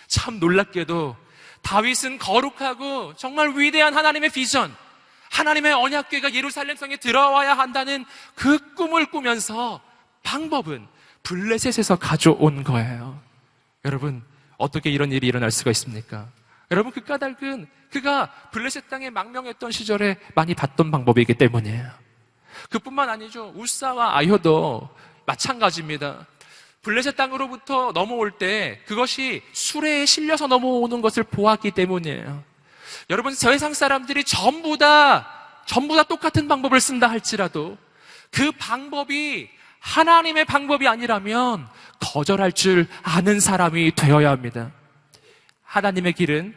참 놀랍게도 다윗은 거룩하고 정말 위대한 하나님의 비전, 하나님의 언약궤가 예루살렘 성에 들어와야 한다는 그 꿈을 꾸면서 방법은 블레셋에서 가져온 거예요. 여러분, 어떻게 이런 일이 일어날 수가 있습니까? 여러분, 그 까닭은 그가 블레셋 땅에 망명했던 시절에 많이 봤던 방법이기 때문이에요. 그뿐만 아니죠. 우사와 아효도 마찬가지입니다. 블레셋 땅으로부터 넘어올 때 그것이 수레에 실려서 넘어오는 것을 보았기 때문이에요. 여러분, 세상 사람들이 전부 다 똑같은 방법을 쓴다 할지라도 그 방법이 하나님의 방법이 아니라면 거절할 줄 아는 사람이 되어야 합니다. 하나님의 길은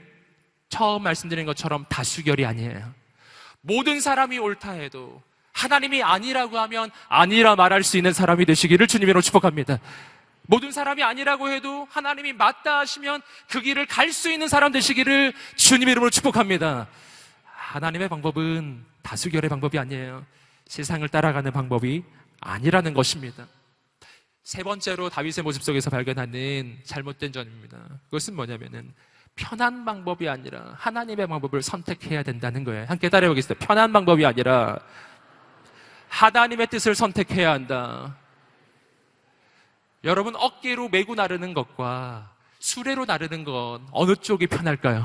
처음 말씀드린 것처럼 다수결이 아니에요. 모든 사람이 옳다 해도 하나님이 아니라고 하면 아니라 말할 수 있는 사람이 되시기를 주님으로 축복합니다. 모든 사람이 아니라고 해도 하나님이 맞다 하시면 그 길을 갈 수 있는 사람 되시기를 주님 이름으로 축복합니다. 하나님의 방법은 다수결의 방법이 아니에요. 세상을 따라가는 방법이 아니라는 것입니다. 세 번째로 다윗의 모습 속에서 발견하는 잘못된 점입니다. 그것은 뭐냐면은 편한 방법이 아니라 하나님의 방법을 선택해야 된다는 거예요. 함께 따라해 보겠습니다. 편한 방법이 아니라 하나님의 뜻을 선택해야 한다. 여러분, 어깨로 메고 나르는 것과 수레로 나르는 건 어느 쪽이 편할까요?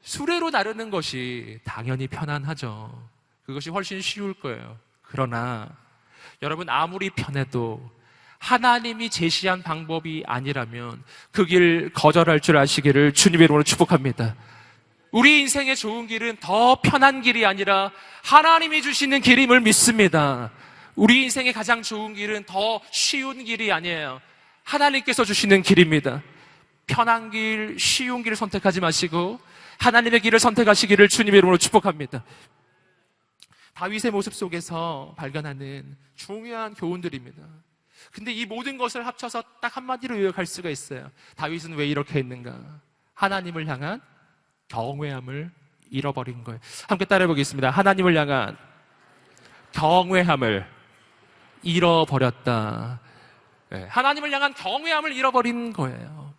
수레로 나르는 것이 당연히 편안하죠. 그것이 훨씬 쉬울 거예요. 그러나 여러분, 아무리 편해도 하나님이 제시한 방법이 아니라면 그 길 거절할 줄 아시기를 주님의 이름으로 축복합니다. 우리 인생의 좋은 길은 더 편한 길이 아니라 하나님이 주시는 길임을 믿습니다. 우리 인생의 가장 좋은 길은 더 쉬운 길이 아니에요. 하나님께서 주시는 길입니다. 편한 길, 쉬운 길을 선택하지 마시고 하나님의 길을 선택하시기를 주님의 이름으로 축복합니다. 다윗의 모습 속에서 발견하는 중요한 교훈들입니다. 근데 이 모든 것을 합쳐서 딱 한마디로 요약할 수가 있어요. 다윗은 왜 이렇게 했는가? 하나님을 향한 경외함을 잃어버린 거예요. 함께 따라해 보겠습니다. 하나님을 향한 경외함을 잃어버렸다. 네, 하나님을 향한 경외함을 잃어버린 거예요.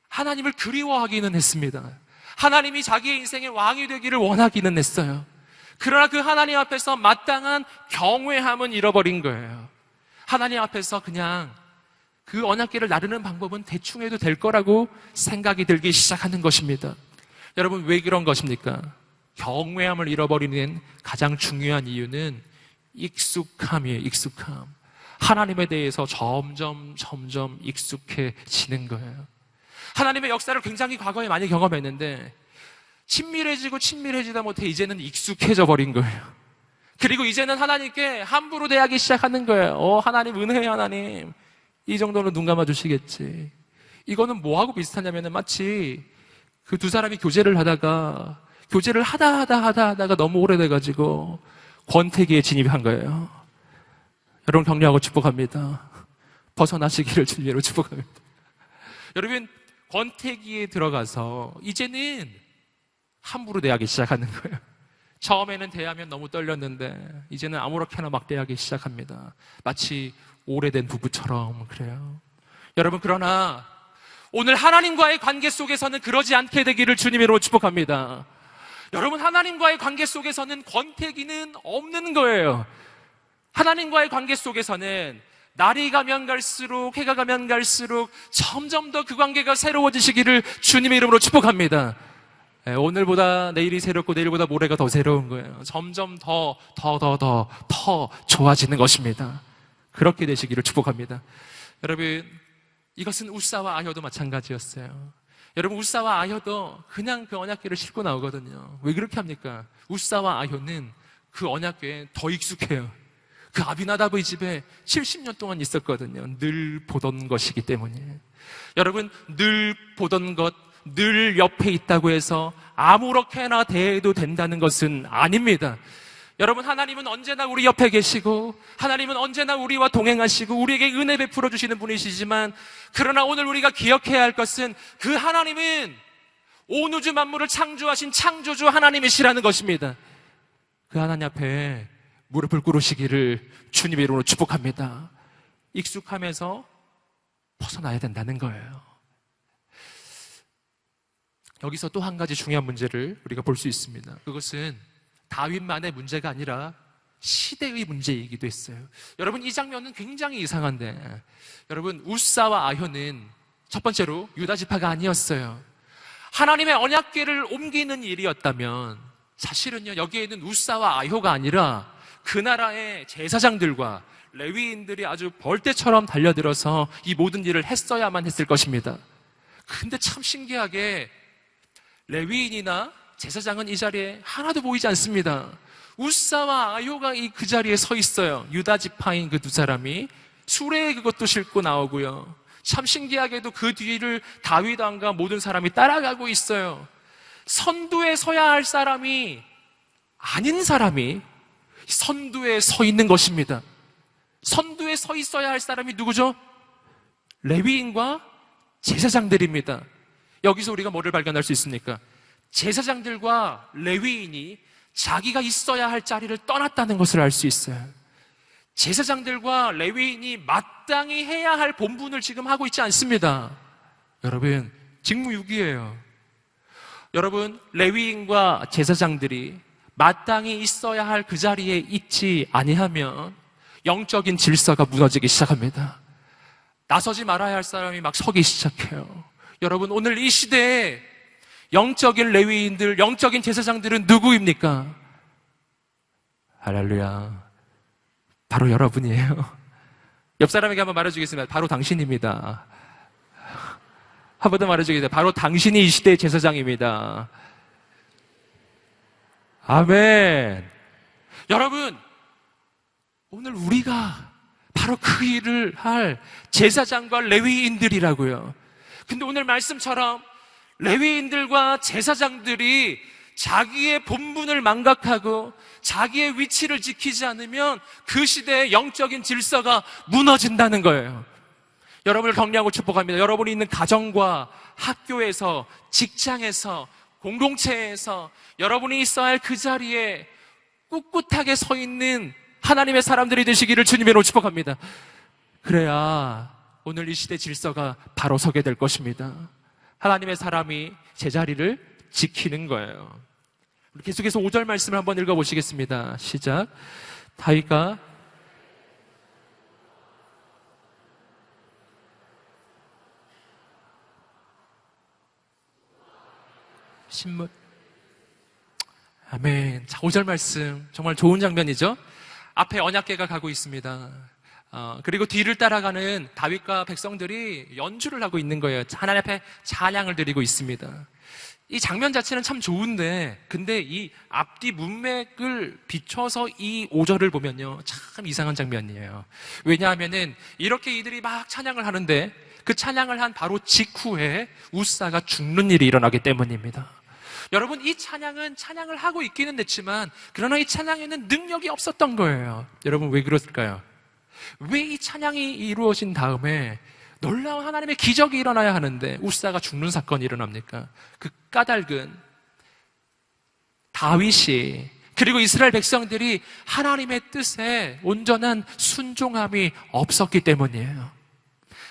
하나님을 그리워하기는 했습니다. 하나님이 자기의 인생의 왕이 되기를 원하기는 했어요. 그러나 그 하나님 앞에서 마땅한 경외함은 잃어버린 거예요. 하나님 앞에서 그냥 그 언약궤를 나르는 방법은 대충 해도 될 거라고 생각이 들기 시작하는 것입니다. 여러분, 왜 그런 것입니까? 경외함을 잃어버리는 가장 중요한 이유는 익숙함이에요. 익숙함. 하나님에 대해서 점점 익숙해지는 거예요. 하나님의 역사를 굉장히 과거에 많이 경험했는데 친밀해지고 친밀해지다 못해 이제는 익숙해져 버린 거예요. 그리고 이제는 하나님께 함부로 대하기 시작하는 거예요. 하나님 은혜의 하나님, 이 정도는 눈 감아 주시겠지. 이거는 뭐하고 비슷하냐면 마치 그 두 사람이 교제를 하다가 너무 오래돼가지고 권태기에 진입한 거예요. 여러분 격려하고 축복합니다. 벗어나시기를 주님으로 축복합니다. 여러분 권태기에 들어가서 이제는 함부로 대하기 시작하는 거예요. 처음에는 대하면 너무 떨렸는데 이제는 아무렇게나 막 대하기 시작합니다. 마치 오래된 부부처럼 그래요. 여러분 그러나 오늘 하나님과의 관계 속에서는 그러지 않게 되기를 주님으로 축복합니다. 여러분 하나님과의 관계 속에서는 권태기는 없는 거예요. 하나님과의 관계 속에서는 날이 가면 갈수록 해가 가면 갈수록 점점 더 그 관계가 새로워지시기를 주님의 이름으로 축복합니다. 오늘보다 내일이 새롭고 내일보다 모레가 더 새로운 거예요. 점점 더 좋아지는 것입니다. 그렇게 되시기를 축복합니다. 여러분 이것은 우사와 아효도 마찬가지였어요. 여러분 우사와 아효도 그냥 그 언약궤를 싣고 나오거든요. 왜 그렇게 합니까? 우사와 아효는 그 언약궤에 더 익숙해요. 그 아비나답의 집에 70년 동안 있었거든요. 늘 보던 것이기 때문에. 여러분 늘 보던 것, 늘 옆에 있다고 해서 아무렇게나 대해도 된다는 것은 아닙니다. 여러분 하나님은 언제나 우리 옆에 계시고 하나님은 언제나 우리와 동행하시고 우리에게 은혜 베풀어 주시는 분이시지만 그러나 오늘 우리가 기억해야 할 것은 그 하나님은 온 우주 만물을 창조하신 창조주 하나님이시라는 것입니다. 그 하나님 앞에 무릎을 꿇으시기를 주님의 이름으로 축복합니다. 익숙함에서 벗어나야 된다는 거예요. 여기서 또 한 가지 중요한 문제를 우리가 볼 수 있습니다. 그것은 다윗만의 문제가 아니라 시대의 문제이기도 했어요. 여러분 이 장면은 굉장히 이상한데 여러분 우사와 아효는 첫 번째로 유다 지파가 아니었어요. 하나님의 언약궤를 옮기는 일이었다면 사실은요 여기에는 우사와 아효가 아니라 그 나라의 제사장들과 레위인들이 아주 벌떼처럼 달려들어서 이 모든 일을 했어야만 했을 것입니다. 근데 참 신기하게 레위인이나 제사장은 이 자리에 하나도 보이지 않습니다. 우사와 아효가 그 자리에 서 있어요. 유다 지파인 그 두 사람이 수레에 그것도 싣고 나오고요. 참 신기하게도 그 뒤를 다윗 왕과 모든 사람이 따라가고 있어요. 선두에 서야 할 사람이 아닌 사람이 선두에 서 있는 것입니다. 선두에 서 있어야 할 사람이 누구죠? 레위인과 제사장들입니다. 여기서 우리가 뭐를 발견할 수 있습니까? 제사장들과 레위인이 자기가 있어야 할 자리를 떠났다는 것을 알 수 있어요. 제사장들과 레위인이 마땅히 해야 할 본분을 지금 하고 있지 않습니다. 여러분, 직무유기예요. 여러분, 레위인과 제사장들이 마땅히 있어야 할 그 자리에 있지 아니하면 영적인 질서가 무너지기 시작합니다. 나서지 말아야 할 사람이 막 서기 시작해요. 여러분, 오늘 이 시대에 영적인 레위인들, 영적인 제사장들은 누구입니까? 할렐루야. 바로 여러분이에요. 옆 사람에게 한번 말해주겠습니다. 바로 당신입니다. 한 번 더 말해주겠습니다. 바로 당신이 이 시대의 제사장입니다. 아멘. 여러분, 오늘 우리가 바로 그 일을 할 제사장과 레위인들이라고요. 근데 오늘 말씀처럼 레위인들과 제사장들이 자기의 본분을 망각하고 자기의 위치를 지키지 않으면 그 시대의 영적인 질서가 무너진다는 거예요. 여러분을 격려하고 축복합니다. 여러분이 있는 가정과 학교에서, 직장에서, 공동체에서 여러분이 있어야 할 그 자리에 꿋꿋하게 서 있는 하나님의 사람들이 되시기를 주님으로 축복합니다. 그래야 오늘 이 시대 질서가 바로 서게 될 것입니다. 하나님의 사람이 제자리를 지키는 거예요. 계속해서 5절 말씀을 한번 읽어보시겠습니다. 시작. 다윗과 신문. 아멘. 자, 5절 말씀 정말 좋은 장면이죠. 앞에 언약궤가 가고 있습니다. 그리고 뒤를 따라가는 다윗과 백성들이 연주를 하고 있는 거예요. 하나님 앞에 찬양을 드리고 있습니다. 이 장면 자체는 참 좋은데, 근데 이 앞뒤 문맥을 비춰서 이 5절을 보면요, 참 이상한 장면이에요. 왜냐하면은 이렇게 이들이 막 찬양을 하는데 그 찬양을 한 바로 직후에 우사가 죽는 일이 일어나기 때문입니다. 여러분, 이 찬양은 찬양을 하고 있기는 했지만 그러나 이 찬양에는 능력이 없었던 거예요. 여러분, 왜 그랬을까요? 왜 이 찬양이 이루어진 다음에 놀라운 하나님의 기적이 일어나야 하는데 우사가 죽는 사건이 일어납니까? 그 까닭은 다윗이 그리고 이스라엘 백성들이 하나님의 뜻에 온전한 순종함이 없었기 때문이에요.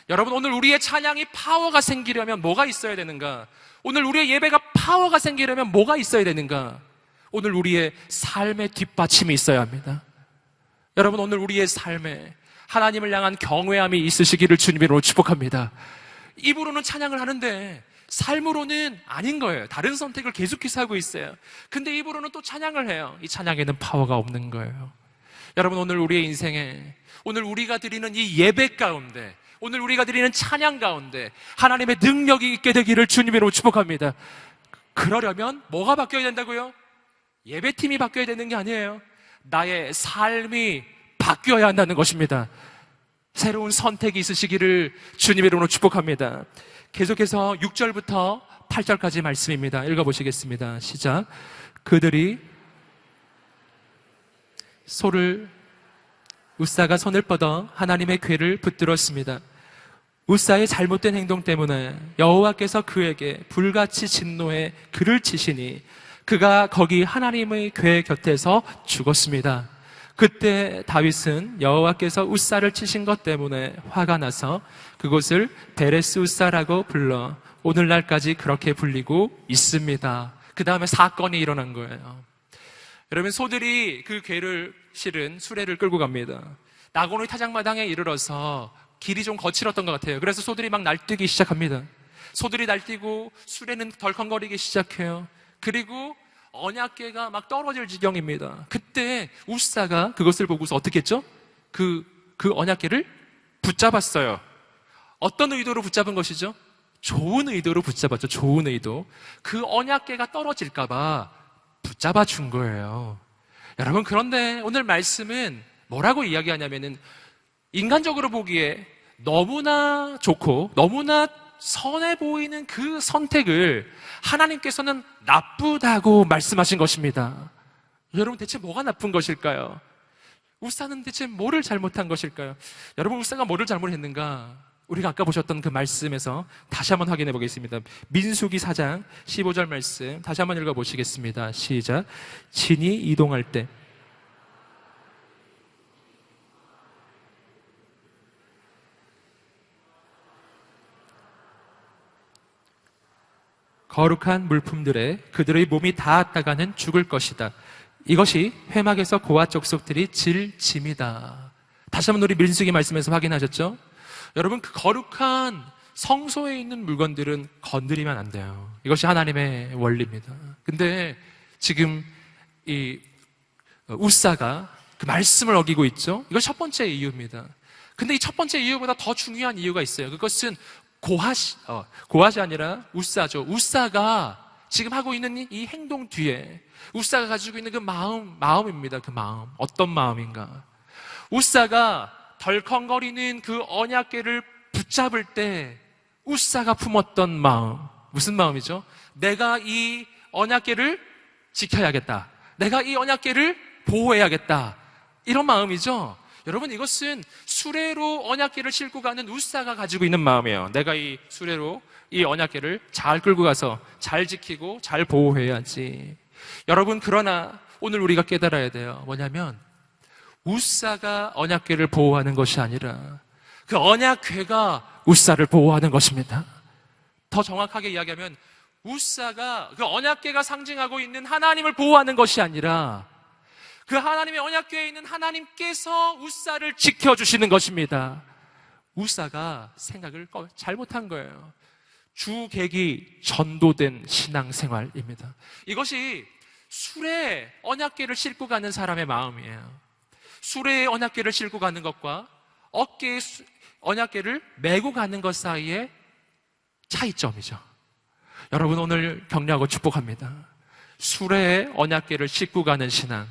여러분, 오늘 우리의 찬양이 파워가 생기려면 뭐가 있어야 되는가? 오늘 우리의 예배가 파워가 생기려면 뭐가 있어야 되는가? 오늘 우리의 삶의 뒷받침이 있어야 합니다. 여러분, 오늘 우리의 삶에 하나님을 향한 경외함이 있으시기를 주님으로 축복합니다. 입으로는 찬양을 하는데 삶으로는 아닌 거예요. 다른 선택을 계속해서 하고 있어요. 근데 입으로는 또 찬양을 해요. 이 찬양에는 파워가 없는 거예요. 여러분, 오늘 우리의 인생에, 오늘 우리가 드리는 이 예배 가운데, 오늘 우리가 드리는 찬양 가운데 하나님의 능력이 있게 되기를 주님으로 축복합니다. 그러려면 뭐가 바뀌어야 된다고요? 예배팀이 바뀌어야 되는 게 아니에요. 나의 삶이 바뀌어야 한다는 것입니다. 새로운 선택이 있으시기를 주님의 이름으로 축복합니다. 계속해서 6절부터 8절까지 말씀입니다. 읽어보시겠습니다. 시작. 그들이 우사가 손을 뻗어 하나님의 궤를 붙들었습니다. 우사의 잘못된 행동 때문에 여호와께서 그에게 불같이 진노해 그를 치시니 그가 거기 하나님의 궤 곁에서 죽었습니다. 그때 다윗은 여호와께서 우사를 치신 것 때문에 화가 나서 그곳을 베레스 우사라고 불러 오늘날까지 그렇게 불리고 있습니다. 그 다음에 사건이 일어난 거예요. 여러분, 소들이 그 궤를 실은 수레를 끌고 갑니다. 나고노의 타작마당에 이르러서 길이 좀 거칠었던 것 같아요. 그래서 소들이 막 날뛰기 시작합니다. 소들이 날뛰고 수레는 덜컹거리기 시작해요. 그리고 언약궤가 막 떨어질 지경입니다. 그때 우사가 그것을 보고서 어떻게 했죠? 그 언약궤를 붙잡았어요. 어떤 의도로 붙잡은 것이죠? 좋은 의도로 붙잡았죠. 좋은 의도. 그 언약궤가 떨어질까봐 붙잡아 준 거예요. 여러분, 그런데 오늘 말씀은 뭐라고 이야기하냐면은 인간적으로 보기에 너무나 좋고 너무나 선해 보이는 그 선택을 하나님께서는 나쁘다고 말씀하신 것입니다. 여러분, 대체 뭐가 나쁜 것일까요? 우사는 대체 뭐를 잘못한 것일까요? 여러분, 우사가 뭐를 잘못했는가? 우리가 아까 보셨던 그 말씀에서 다시 한번 확인해 보겠습니다. 민수기 4장 15절 말씀 다시 한번 읽어보시겠습니다. 시작. 진이 이동할 때 거룩한 물품들에 그들의 몸이 닿았다가는 죽을 것이다. 이것이 회막에서 고아 족속들이 질 짐이다. 다시 한번 우리 민수기 말씀에서 확인하셨죠? 여러분, 그 거룩한 성소에 있는 물건들은 건드리면 안 돼요. 이것이 하나님의 원리입니다. 근데 지금 이 우사가 그 말씀을 어기고 있죠? 이것이 첫 번째 이유입니다. 근데 이 첫 번째 이유보다 더 중요한 이유가 있어요. 그것은 고핫이 아니라 우사죠. 우사가 지금 하고 있는 이 행동 뒤에 우사가 가지고 있는 그 마음입니다. 그 마음. 어떤 마음인가? 우사가 덜컹거리는 그 언약궤를 붙잡을 때 우사가 품었던 마음. 무슨 마음이죠? 내가 이 언약궤를 지켜야겠다. 내가 이 언약궤를 보호해야겠다. 이런 마음이죠. 여러분, 이것은 수레로 언약궤를 싣고 가는 우사가 가지고 있는 마음이에요. 내가 이 수레로 이 언약궤를 잘 끌고 가서 잘 지키고 잘 보호해야지. 여러분, 그러나 오늘 우리가 깨달아야 돼요. 뭐냐면 우사가 언약궤를 보호하는 것이 아니라 그 언약궤가 우사를 보호하는 것입니다. 더 정확하게 이야기하면 우사가 그 언약궤가 상징하고 있는 하나님을 보호하는 것이 아니라 그 하나님의 언약궤에 있는 하나님께서 우사를 지켜주시는 것입니다. 우사가 생각을 잘못한 거예요. 주객이 전도된 신앙생활입니다. 이것이 수레에 언약궤를 싣고 가는 사람의 마음이에요. 수레에 언약궤를 싣고 가는 것과 어깨에 언약궤를 메고 가는 것 사이의 차이점이죠. 여러분 오늘 격려하고 축복합니다. 수레의 언약궤를 싣고 가는 신앙,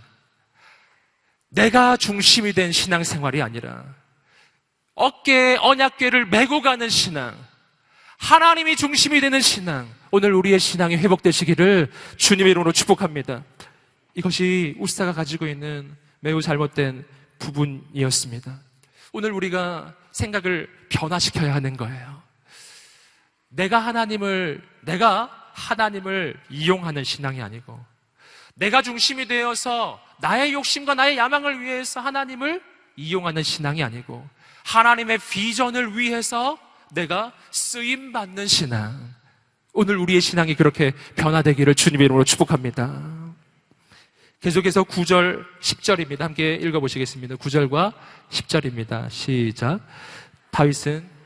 내가 중심이 된 신앙생활이 아니라 어깨에 언약궤를 메고 가는 신앙, 하나님이 중심이 되는 신앙, 오늘 우리의 신앙이 회복되시기를 주님의 이름으로 축복합니다. 이것이 우사가 가지고 있는 매우 잘못된 부분이었습니다. 오늘 우리가 생각을 변화시켜야 하는 거예요. 내가 하나님을 이용하는 신앙이 아니고, 내가 중심이 되어서 나의 욕심과 나의 야망을 위해서 하나님을 이용하는 신앙이 아니고, 하나님의 비전을 위해서 내가 쓰임받는 신앙. 오늘 우리의 신앙이 그렇게 변화되기를 주님의 이름으로 축복합니다. 계속해서 9절, 10절입니다. 함께 읽어보시겠습니다. 9절과 10절입니다. 시작. 다윗은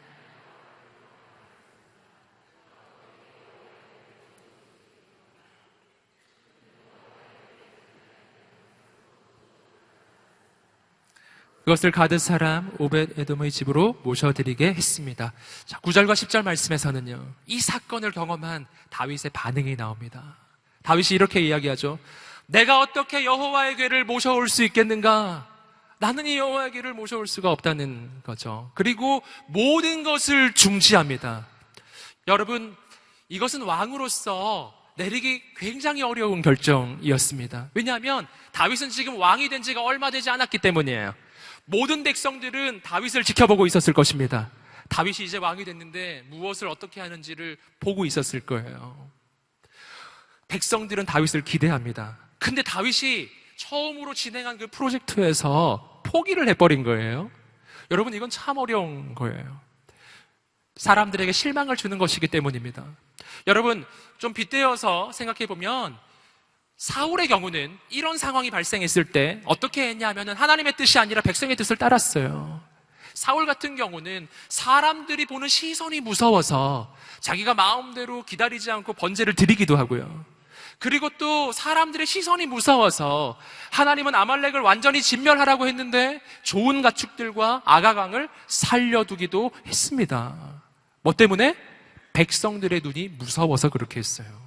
그것을 가드 사람 오벳 에돔의 집으로 모셔드리게 했습니다. 자, 9절과 10절 말씀에서는요, 이 사건을 경험한 다윗의 반응이 나옵니다. 다윗이 이렇게 이야기하죠. 내가 어떻게 여호와의 궤를 모셔올 수 있겠는가? 나는 이 여호와의 궤를 모셔올 수가 없다는 거죠. 그리고 모든 것을 중지합니다. 여러분, 이것은 왕으로서 내리기 굉장히 어려운 결정이었습니다. 왜냐하면 다윗은 지금 왕이 된 지가 얼마 되지 않았기 때문이에요. 모든 백성들은 다윗을 지켜보고 있었을 것입니다. 다윗이 이제 왕이 됐는데 무엇을 어떻게 하는지를 보고 있었을 거예요. 백성들은 다윗을 기대합니다. 근데 다윗이 처음으로 진행한 그 프로젝트에서 포기를 해버린 거예요. 여러분, 이건 참 어려운 거예요. 사람들에게 실망을 주는 것이기 때문입니다. 여러분, 좀 빗대어서 생각해보면 사울의 경우는 이런 상황이 발생했을 때 어떻게 했냐면은 하나님의 뜻이 아니라 백성의 뜻을 따랐어요. 사울 같은 경우는 사람들이 보는 시선이 무서워서 자기가 마음대로 기다리지 않고 번제를 드리기도 하고요. 그리고 또 사람들의 시선이 무서워서 하나님은 아말렉을 완전히 진멸하라고 했는데 좋은 가축들과 아가강을 살려두기도 했습니다. 뭐 때문에? 백성들의 눈이 무서워서 그렇게 했어요.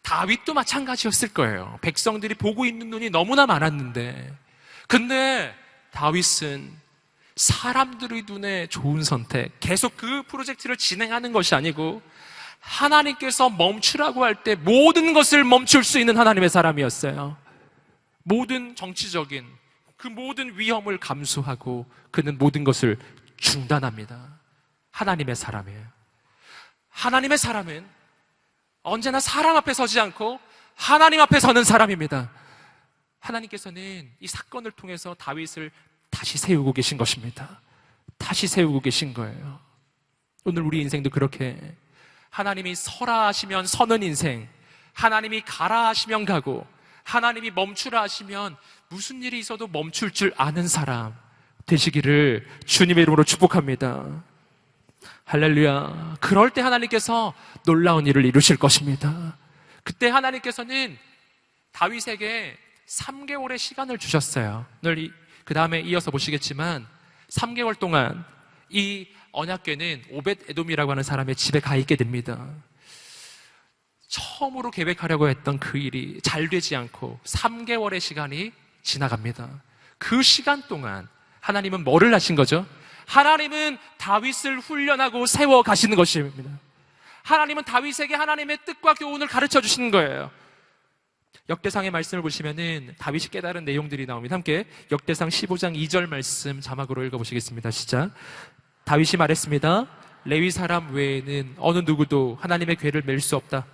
다윗도 마찬가지였을 거예요. 백성들이 보고 있는 눈이 너무나 많았는데, 근데 다윗은 사람들의 눈에 좋은 선택, 계속 그 프로젝트를 진행하는 것이 아니고 하나님께서 멈추라고 할 때 모든 것을 멈출 수 있는 하나님의 사람이었어요. 모든 정치적인 그 모든 위험을 감수하고 그는 모든 것을 중단합니다. 하나님의 사람이에요. 하나님의 사람은 언제나 사람 앞에 서지 않고 하나님 앞에 서는 사람입니다. 하나님께서는 이 사건을 통해서 다윗을 다시 세우고 계신 것입니다. 다시 세우고 계신 거예요. 오늘 우리 인생도 그렇게 하나님이 서라 하시면 서는 인생, 하나님이 가라 하시면 가고, 하나님이 멈추라 하시면 무슨 일이 있어도 멈출 줄 아는 사람 되시기를 주님의 이름으로 축복합니다. 할렐루야. 그럴 때 하나님께서 놀라운 일을 이루실 것입니다. 그때 하나님께서는 다윗에게 3개월의 시간을 주셨어요. 오늘 그 다음에 이어서 보시겠지만 3개월 동안 이 언약궤는 오벳 에돔이라고 하는 사람의 집에 가 있게 됩니다. 처음으로 계획하려고 했던 그 일이 잘 되지 않고 3개월의 시간이 지나갑니다. 그 시간 동안 하나님은 뭐를 하신 거죠? 하나님은 다윗을 훈련하고 세워 가시는 것입니다. 하나님은 다윗에게 하나님의 뜻과 교훈을 가르쳐 주시는 거예요. 역대상의 말씀을 보시면은 다윗이 깨달은 내용들이 나옵니다. 함께 역대상 15장 2절 말씀 자막으로 읽어보시겠습니다. 시작. 다윗이 말했습니다. 레위 사람 외에는 어느 누구도 하나님의 궤를 맬 수 없다.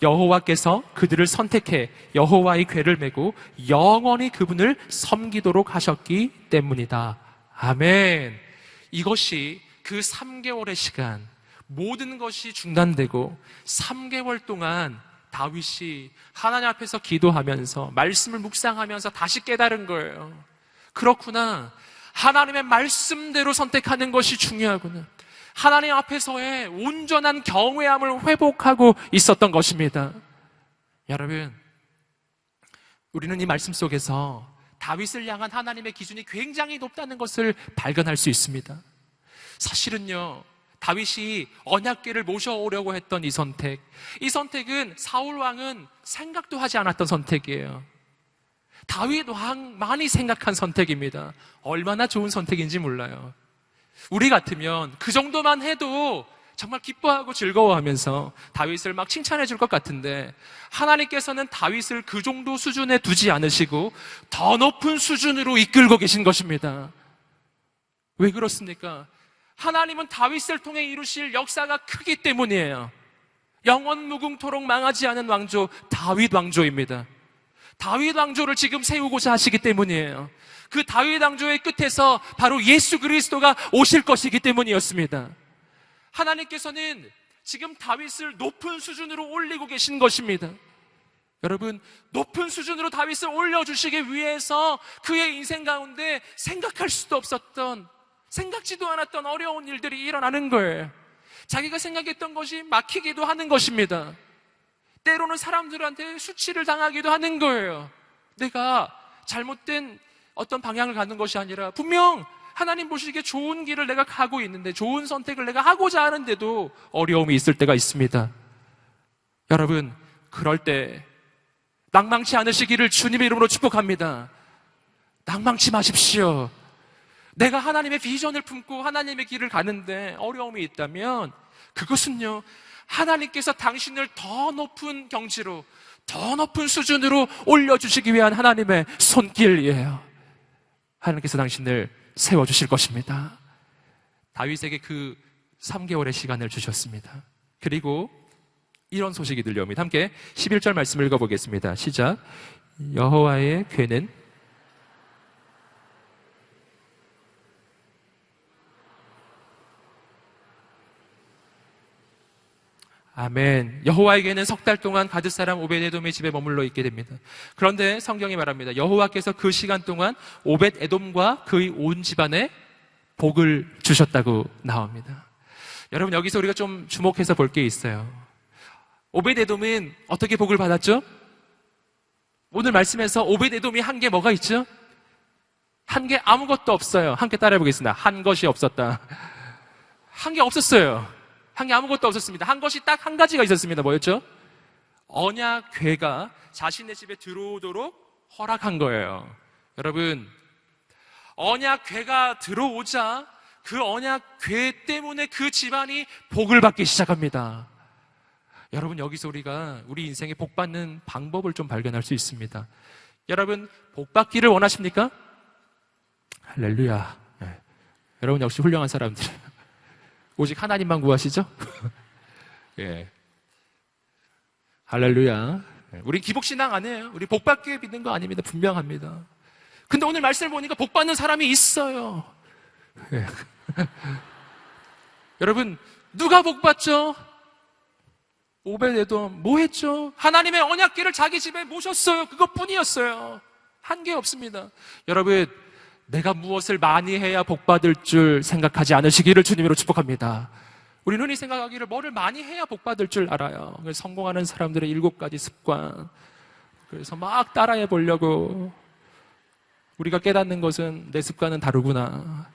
여호와께서 그들을 선택해 여호와의 궤를 메고 영원히 그분을 섬기도록 하셨기 때문이다. 아멘. 이것이 그 3개월의 시간, 모든 것이 중단되고 3개월 동안 다윗이 하나님 앞에서 기도하면서 말씀을 묵상하면서 다시 깨달은 거예요. 그렇구나. 하나님의 말씀대로 선택하는 것이 중요하구나. 하나님 앞에서의 온전한 경외함을 회복하고 있었던 것입니다. 여러분, 우리는 이 말씀 속에서 다윗을 향한 하나님의 기준이 굉장히 높다는 것을 발견할 수 있습니다. 사실은요, 다윗이 언약궤를 모셔오려고 했던 이 선택. 이 선택은 사울 왕은 생각도 하지 않았던 선택이에요. 다윗 왕만이 생각한 선택입니다. 얼마나 좋은 선택인지 몰라요. 우리 같으면 그 정도만 해도 정말 기뻐하고 즐거워하면서 다윗을 막 칭찬해 줄 것 같은데, 하나님께서는 다윗을 그 정도 수준에 두지 않으시고 더 높은 수준으로 이끌고 계신 것입니다. 왜 그렇습니까? 하나님은 다윗을 통해 이루실 역사가 크기 때문이에요. 영원 무궁토록 망하지 않은 왕조, 다윗 왕조입니다. 다윗 왕조를 지금 세우고자 하시기 때문이에요. 그 다윗 왕조의 끝에서 바로 예수 그리스도가 오실 것이기 때문이었습니다. 하나님께서는 지금 다윗을 높은 수준으로 올리고 계신 것입니다. 여러분, 높은 수준으로 다윗을 올려주시기 위해서 그의 인생 가운데 생각할 수도 없었던, 생각지도 않았던 어려운 일들이 일어나는 거예요. 자기가 생각했던 것이 막히기도 하는 것입니다. 때로는 사람들한테 수치를 당하기도 하는 거예요. 내가 잘못된 어떤 방향을 가는 것이 아니라 분명 하나님 보시기에 좋은 길을 내가 가고 있는데, 좋은 선택을 내가 하고자 하는데도 어려움이 있을 때가 있습니다. 여러분, 그럴 때 낭망치 않으시기를 주님의 이름으로 축복합니다. 낭망치 마십시오. 내가 하나님의 비전을 품고 하나님의 길을 가는데 어려움이 있다면 그것은요, 하나님께서 당신을 더 높은 경지로, 더 높은 수준으로 올려주시기 위한 하나님의 손길이에요. 하나님께서 당신을 세워주실 것입니다. 다윗에게 그 3개월의 시간을 주셨습니다. 그리고 이런 소식이 들려옵니다. 함께 11절 말씀을 읽어보겠습니다. 시작. 여호와의 궤는 아멘. 여호와에게는 석 달 동안 가드 사람 오벳에돔의 집에 머물러 있게 됩니다. 그런데 성경이 말합니다. 여호와께서 그 시간 동안 오벳에돔과 그의 온 집안에 복을 주셨다고 나옵니다. 여러분, 여기서 우리가 좀 주목해서 볼 게 있어요. 오벳에돔은 어떻게 복을 받았죠? 오늘 말씀에서 오벳에돔이 한 게 뭐가 있죠? 한 게 아무것도 없어요. 함께 따라해 보겠습니다. 한 것이 없었다. 한 게 없었어요. 한 게 아무것도 없었습니다. 한 것이 딱 한 가지가 있었습니다. 뭐였죠? 언약궤가 자신의 집에 들어오도록 허락한 거예요. 여러분, 언약궤가 들어오자 그 언약궤 때문에 그 집안이 복을 받기 시작합니다. 여러분, 여기서 우리가 우리 인생에 복 받는 방법을 좀 발견할 수 있습니다. 여러분, 복 받기를 원하십니까? 할렐루야. 네. 여러분 역시 훌륭한 사람들. 오직 하나님만 구하시죠? 예. 할렐루야. 우리 기복신앙 아니에요. 우리 복 받기 위해 믿는 거 아닙니다. 분명합니다. 근데 오늘 말씀을 보니까 복 받는 사람이 있어요. 예. 여러분, 누가 복 받죠? 오벳에돔 뭐 했죠? 하나님의 언약궤를 자기 집에 모셨어요. 그것뿐이었어요. 한 게 없습니다. 여러분, 내가 무엇을 많이 해야 복 받을 줄 생각하지 않으시기를 주님으로 축복합니다. 우리는 흔히 생각하기를 뭐를 많이 해야 복 받을 줄 알아요. 그래서 성공하는 사람들의 7가지 습관, 그래서 막 따라해 보려고. 우리가 깨닫는 것은 내 습관은 다르구나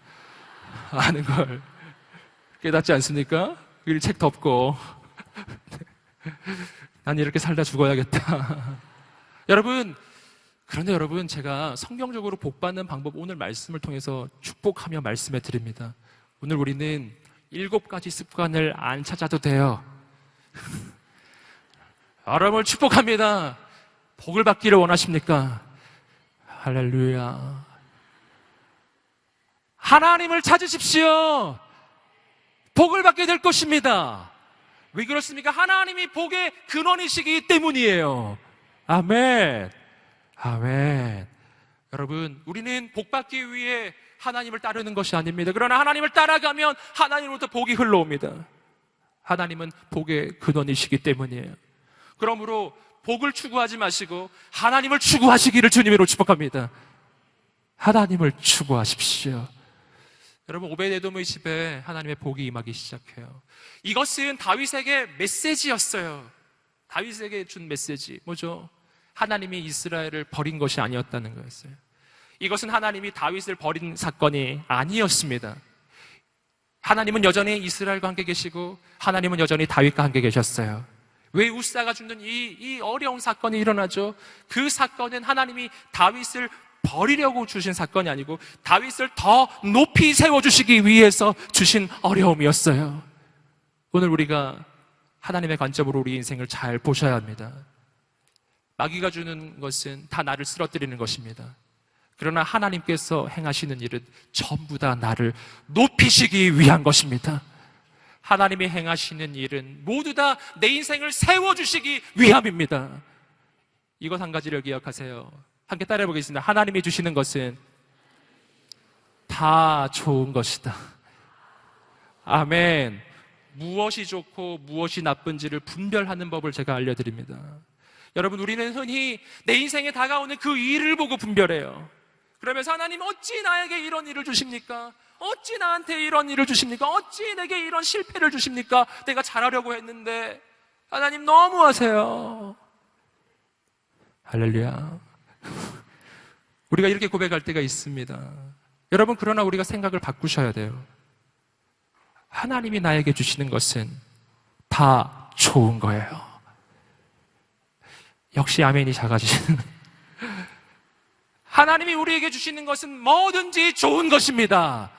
아는 걸 깨닫지 않습니까? 일 책 덮고 난 이렇게 살다 죽어야겠다. 여러분, 그런데 여러분, 제가 성경적으로 복받는 방법 오늘 말씀을 통해서 축복하며 말씀해 드립니다. 오늘 우리는 7가지 습관을 안 찾아도 돼요. 여러분을 축복합니다. 복을 받기를 원하십니까? 할렐루야. 하나님을 찾으십시오. 복을 받게 될 것입니다. 왜 그렇습니까? 하나님이 복의 근원이시기 때문이에요. 아멘. 아멘. 여러분, 우리는 복 받기 위해 하나님을 따르는 것이 아닙니다. 그러나 하나님을 따라가면 하나님으로부터 복이 흘러옵니다. 하나님은 복의 근원이시기 때문이에요. 그러므로 복을 추구하지 마시고 하나님을 추구하시기를 주님으로 축복합니다. 하나님을 추구하십시오. 여러분, 오벳에돔의 집에 하나님의 복이 임하기 시작해요. 이것은 다윗에게 메시지였어요. 다윗에게 준 메시지 뭐죠? 하나님이 이스라엘을 버린 것이 아니었다는 거였어요. 이것은 하나님이 다윗을 버린 사건이 아니었습니다. 하나님은 여전히 이스라엘과 함께 계시고 하나님은 여전히 다윗과 함께 계셨어요. 왜 우사가 죽는 이 어려운 사건이 일어나죠? 그 사건은 하나님이 다윗을 버리려고 주신 사건이 아니고 다윗을 더 높이 세워주시기 위해서 주신 어려움이었어요. 오늘 우리가 하나님의 관점으로 우리 인생을 잘 보셔야 합니다. 마귀가 주는 것은 다 나를 쓰러뜨리는 것입니다. 그러나 하나님께서 행하시는 일은 전부 다 나를 높이시기 위한 것입니다. 하나님이 행하시는 일은 모두 다 내 인생을 세워주시기 위함입니다. 이것 한 가지를 기억하세요. 함께 따라해 보겠습니다. 하나님이 주시는 것은 다 좋은 것이다. 아멘. 무엇이 좋고 무엇이 나쁜지를 분별하는 법을 제가 알려드립니다. 여러분, 우리는 흔히 내 인생에 다가오는 그 일을 보고 분별해요. 그러면서 하나님 어찌 나에게 이런 일을 주십니까? 어찌 나한테 이런 일을 주십니까? 어찌 내게 이런 실패를 주십니까? 내가 잘하려고 했는데 하나님 너무하세요. 할렐루야. 우리가 이렇게 고백할 때가 있습니다. 여러분, 그러나 우리가 생각을 바꾸셔야 돼요. 하나님이 나에게 주시는 것은 다 좋은 거예요. 역시 아멘이 작아지시는. 하나님이 우리에게 주시는 것은 뭐든지 좋은 것입니다.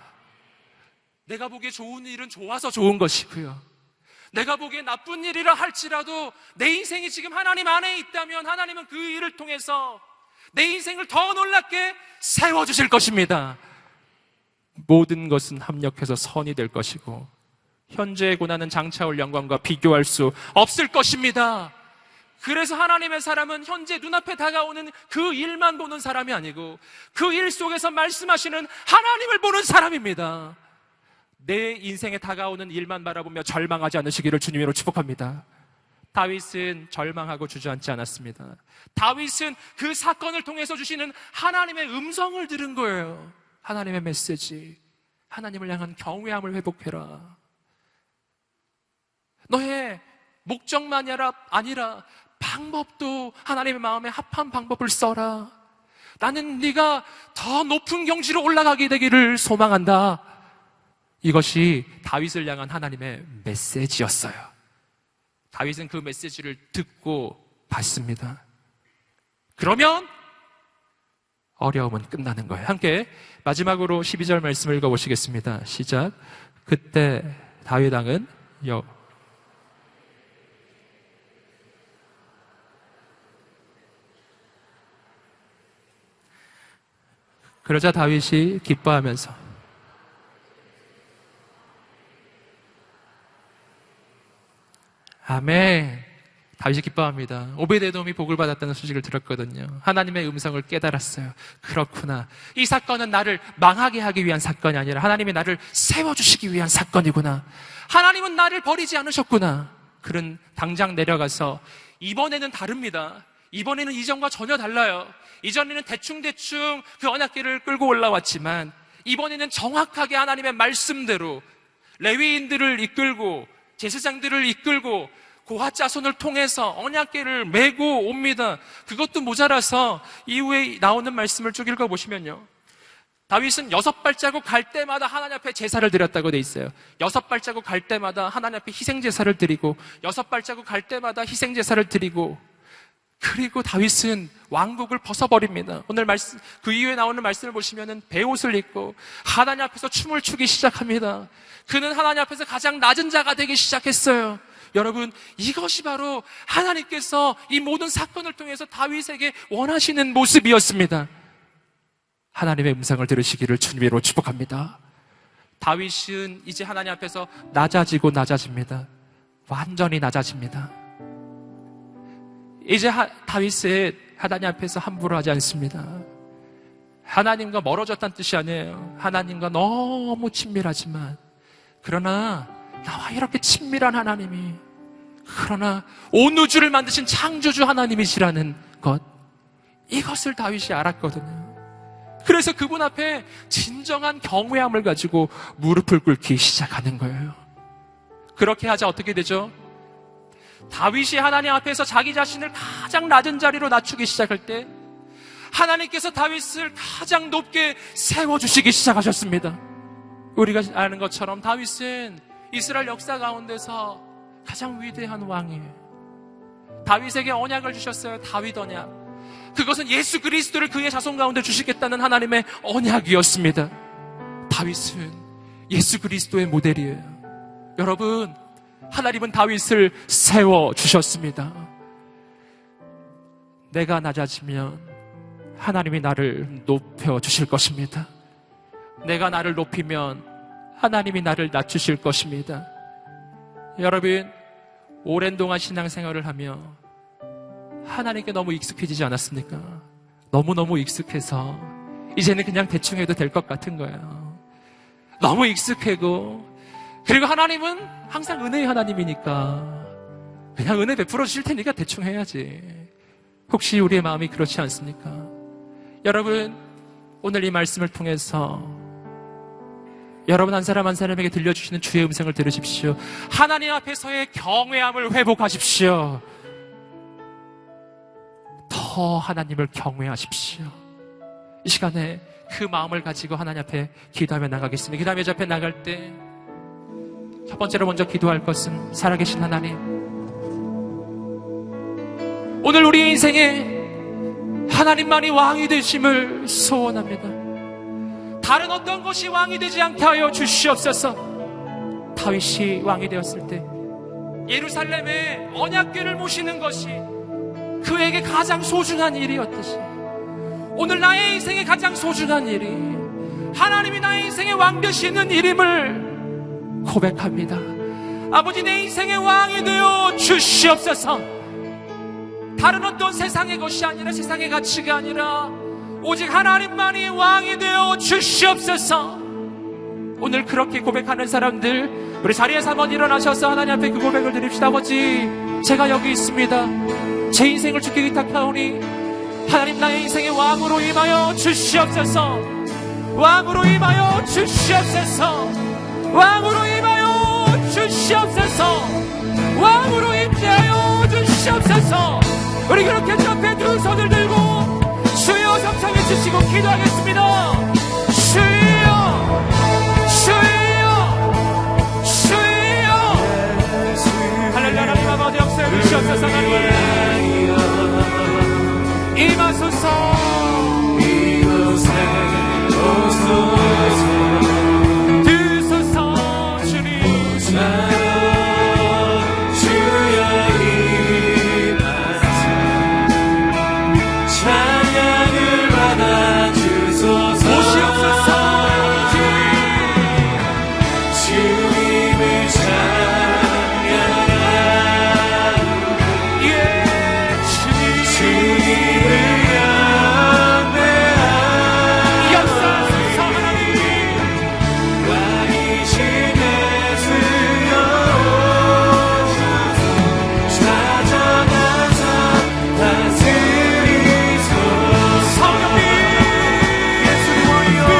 내가 보기에 좋은 일은 좋아서 좋은 것이고요. 내가 보기에 나쁜 일이라 할지라도 내 인생이 지금 하나님 안에 있다면 하나님은 그 일을 통해서 내 인생을 더 놀랍게 세워주실 것입니다. 모든 것은 합력해서 선이 될 것이고 현재의 고난은 장차올 영광과 비교할 수 없을 것입니다. 그래서 하나님의 사람은 현재 눈앞에 다가오는 그 일만 보는 사람이 아니고 그 일 속에서 말씀하시는 하나님을 보는 사람입니다. 내 인생에 다가오는 일만 바라보며 절망하지 않으시기를 주님으로 축복합니다. 다윗은 절망하고 주저앉지 않았습니다. 다윗은 그 사건을 통해서 주시는 하나님의 음성을 들은 거예요. 하나님의 메시지, 하나님을 향한 경외함을 회복해라. 너의 목적만이 아니라 방법도 하나님의 마음에 합한 방법을 써라. 나는 네가 더 높은 경지로 올라가게 되기를 소망한다. 이것이 다윗을 향한 하나님의 메시지였어요. 다윗은 그 메시지를 듣고 받습니다. 그러면 어려움은 끝나는 거예요. 함께 마지막으로 12절 말씀을 읽어보시겠습니다. 시작. 그때 다윗 왕은 그러자 다윗이 기뻐하면서 아멘. 다윗이 기뻐합니다. 오베데돔이 복을 받았다는 소식을 들었거든요. 하나님의 음성을 깨달았어요. 그렇구나. 이 사건은 나를 망하게 하기 위한 사건이 아니라 하나님이 나를 세워주시기 위한 사건이구나. 하나님은 나를 버리지 않으셨구나. 그는 당장 내려가서 이번에는 다릅니다. 이번에는 이전과 전혀 달라요. 이전에는 대충대충 그 언약궤를 끌고 올라왔지만 이번에는 정확하게 하나님의 말씀대로 레위인들을 이끌고 제사장들을 이끌고 고핫 자손을 통해서 언약궤를 메고 옵니다. 그것도 모자라서 이후에 나오는 말씀을 쭉 읽어보시면요, 다윗은 6발자국 갈 때마다 하나님 앞에 제사를 드렸다고 돼 있어요. 6발자국 갈 때마다 하나님 앞에 희생제사를 드리고 6발자국 갈 때마다 희생제사를 드리고, 그리고 다윗은 왕국을 벗어버립니다. 오늘 말씀, 그 이후에 나오는 말씀을 보시면은 베옷을 입고 하나님 앞에서 춤을 추기 시작합니다. 그는 하나님 앞에서 가장 낮은 자가 되기 시작했어요. 여러분, 이것이 바로 하나님께서 이 모든 사건을 통해서 다윗에게 원하시는 모습이었습니다. 하나님의 음성을 들으시기를 주님으로 축복합니다. 다윗은 이제 하나님 앞에서 낮아지고 낮아집니다. 완전히 낮아집니다. 이제 다윗은 하나님 앞에서 함부로 하지 않습니다. 하나님과 멀어졌다는 뜻이 아니에요. 하나님과 너무 친밀하지만, 그러나 나와 이렇게 친밀한 하나님이, 그러나 온 우주를 만드신 창조주 하나님이시라는 것, 이것을 다윗이 알았거든요. 그래서 그분 앞에 진정한 경외함을 가지고 무릎을 꿇기 시작하는 거예요. 그렇게 하자 어떻게 되죠? 다윗이 하나님 앞에서 자기 자신을 가장 낮은 자리로 낮추기 시작할 때 하나님께서 다윗을 가장 높게 세워주시기 시작하셨습니다. 우리가 아는 것처럼 다윗은 이스라엘 역사 가운데서 가장 위대한 왕이에요. 다윗에게 언약을 주셨어요. 다윗 언약. 그것은 예수 그리스도를 그의 자손 가운데 주시겠다는 하나님의 언약이었습니다. 다윗은 예수 그리스도의 모델이에요. 여러분, 하나님은 다윗을 세워주셨습니다. 내가 낮아지면 하나님이 나를 높여주실 것입니다. 내가 나를 높이면 하나님이 나를 낮추실 것입니다. 여러분, 오랜 동안 신앙생활을 하며 하나님께 너무 익숙해지지 않았습니까? 너무너무 익숙해서 이제는 그냥 대충 해도 될 것 같은 거예요. 너무 익숙하고, 그리고 하나님은 항상 은혜의 하나님이니까 그냥 은혜 베풀어 주실 테니까 대충 해야지. 혹시 우리의 마음이 그렇지 않습니까? 여러분, 오늘 이 말씀을 통해서 여러분 한 사람 한 사람에게 들려주시는 주의 음성을 들으십시오. 하나님 앞에서의 경외함을 회복하십시오. 더 하나님을 경외하십시오. 이 시간에 그 마음을 가지고 하나님 앞에 기도하며 나가겠습니다. 그 다음에 저 앞에 나갈 때 첫 번째로 먼저 기도할 것은 살아계신 하나님, 오늘 우리 인생에 하나님만이 왕이 되심을 소원합니다. 다른 어떤 것이 왕이 되지 않게 하여 주시옵소서. 다윗이 왕이 되었을 때 예루살렘에 언약궤를 모시는 것이 그에게 가장 소중한 일이었듯이, 오늘 나의 인생에 가장 소중한 일이 하나님이 나의 인생의 왕 되시는 일임을 고백합니다. 아버지, 내 인생의 왕이 되어 주시옵소서. 다른 어떤 세상의 것이 아니라, 세상의 가치가 아니라 오직 하나님만이 왕이 되어 주시옵소서. 오늘 그렇게 고백하는 사람들, 우리 자리에서 한번 일어나셔서 하나님 앞에 그 고백을 드립시다. 아버지, 제가 여기 있습니다. 제 인생을 주께 의탁하오니 하나님, 나의 인생의 왕으로 임하여 주시옵소서. 왕으로 임하여 주시옵소서. 왕으로 임하여 주시옵소서. 왕으로 임재하여 주시옵소서. 우리 그렇게 주 앞에 두 손을 들고 주여 성창해 주시고 기도하겠습니다. 주여, 주여, 주여. 할렐루야. 하나님 아버지, 역사해 주시옵소서. 하나님 임하소서. 이곳에 오소서. 드소서. 주님 주여 임하소서. 찬양을 받아 주소서. 오시옵소서. 주님을 찬양하리. 예, 주님을 영배하리. 역사하소서. 하나님 왕이신 예수여 찾아가서 다스리소서. 성령님 예수님 왕이여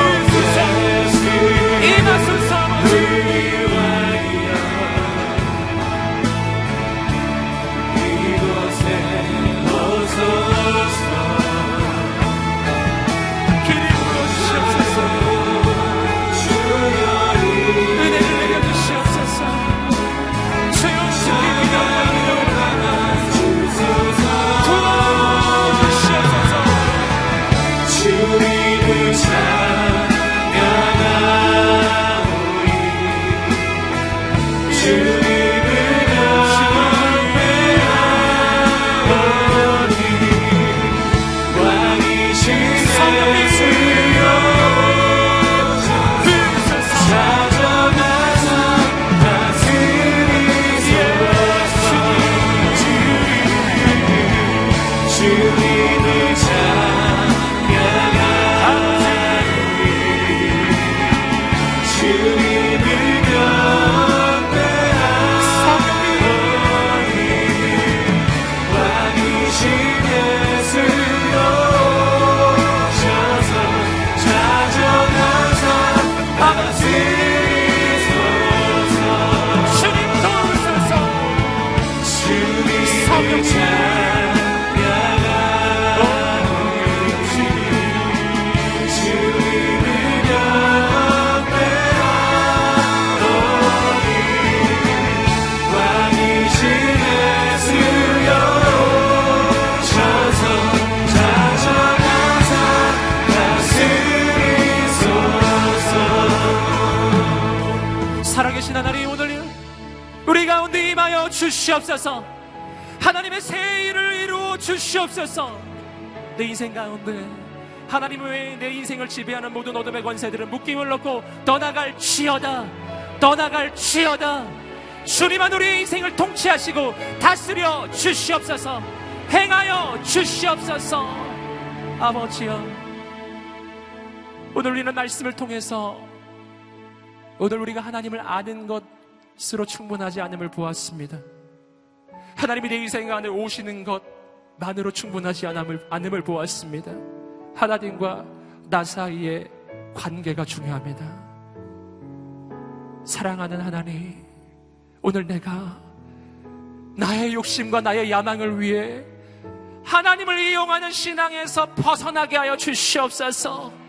임하소서. 우리 왕이여 이곳에 오소서. 길이 부어주시옵소서. 은혜를 내려주시옵소서. 주여, 주께 도와주시옵소서. 주님을 찬양하오리. 살아계신 하나님, 오늘 우리 가운데 임하여 주시옵소서. 하나님의 새 일을 이루어 주시옵소서. 내 인생 가운데 하나님 외에 내 인생을 지배하는 모든 어둠의 권세들은 묶임을 놓고 떠나갈지어다. 떠나갈지어다. 주님은 우리의 인생을 통치하시고 다스려 주시옵소서. 행하여 주시옵소서. 아버지여, 오늘 우리는 말씀을 통해서 오늘 우리가 하나님을 아는 것으로 충분하지 않음을 보았습니다. 하나님이 내 인생 안에 오시는 것만으로 충분하지 않음을 보았습니다. 하나님과 나 사이의 관계가 중요합니다. 사랑하는 하나님, 오늘 내가 나의 욕심과 나의 야망을 위해 하나님을 이용하는 신앙에서 벗어나게 하여 주시옵소서.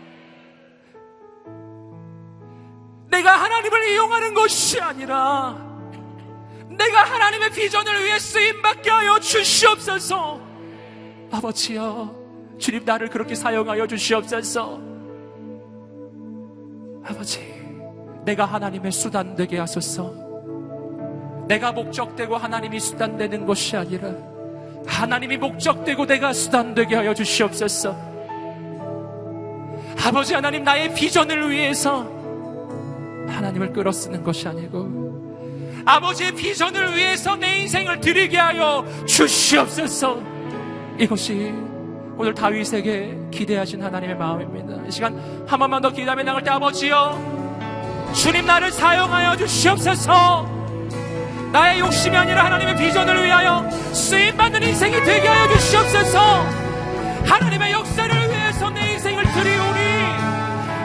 내가 하나님을 이용하는 것이 아니라 내가 하나님의 비전을 위해 쓰임받게 하여 주시옵소서. 아버지여, 주님 나를 그렇게 사용하여 주시옵소서. 아버지, 내가 하나님의 수단 되게 하소서. 내가 목적되고 하나님이 수단되는 것이 아니라 하나님이 목적되고 내가 수단되게 하여 주시옵소서. 아버지 하나님, 나의 비전을 위해서 하나님을 끌어쓰는 것이 아니고 아버지의 비전을 위해서 내 인생을 드리게 하여 주시옵소서. 이것이 오늘 다윗에게 기대하신 하나님의 마음입니다. 이 시간 한 번만 더 기도하며 나갈 때, 아버지여, 주님 나를 사용하여 주시옵소서. 나의 욕심이 아니라 하나님의 비전을 위하여 쓰임받는 인생이 되게 하여 주시옵소서. 하나님의 역사를 위해서 내 인생을 드리오니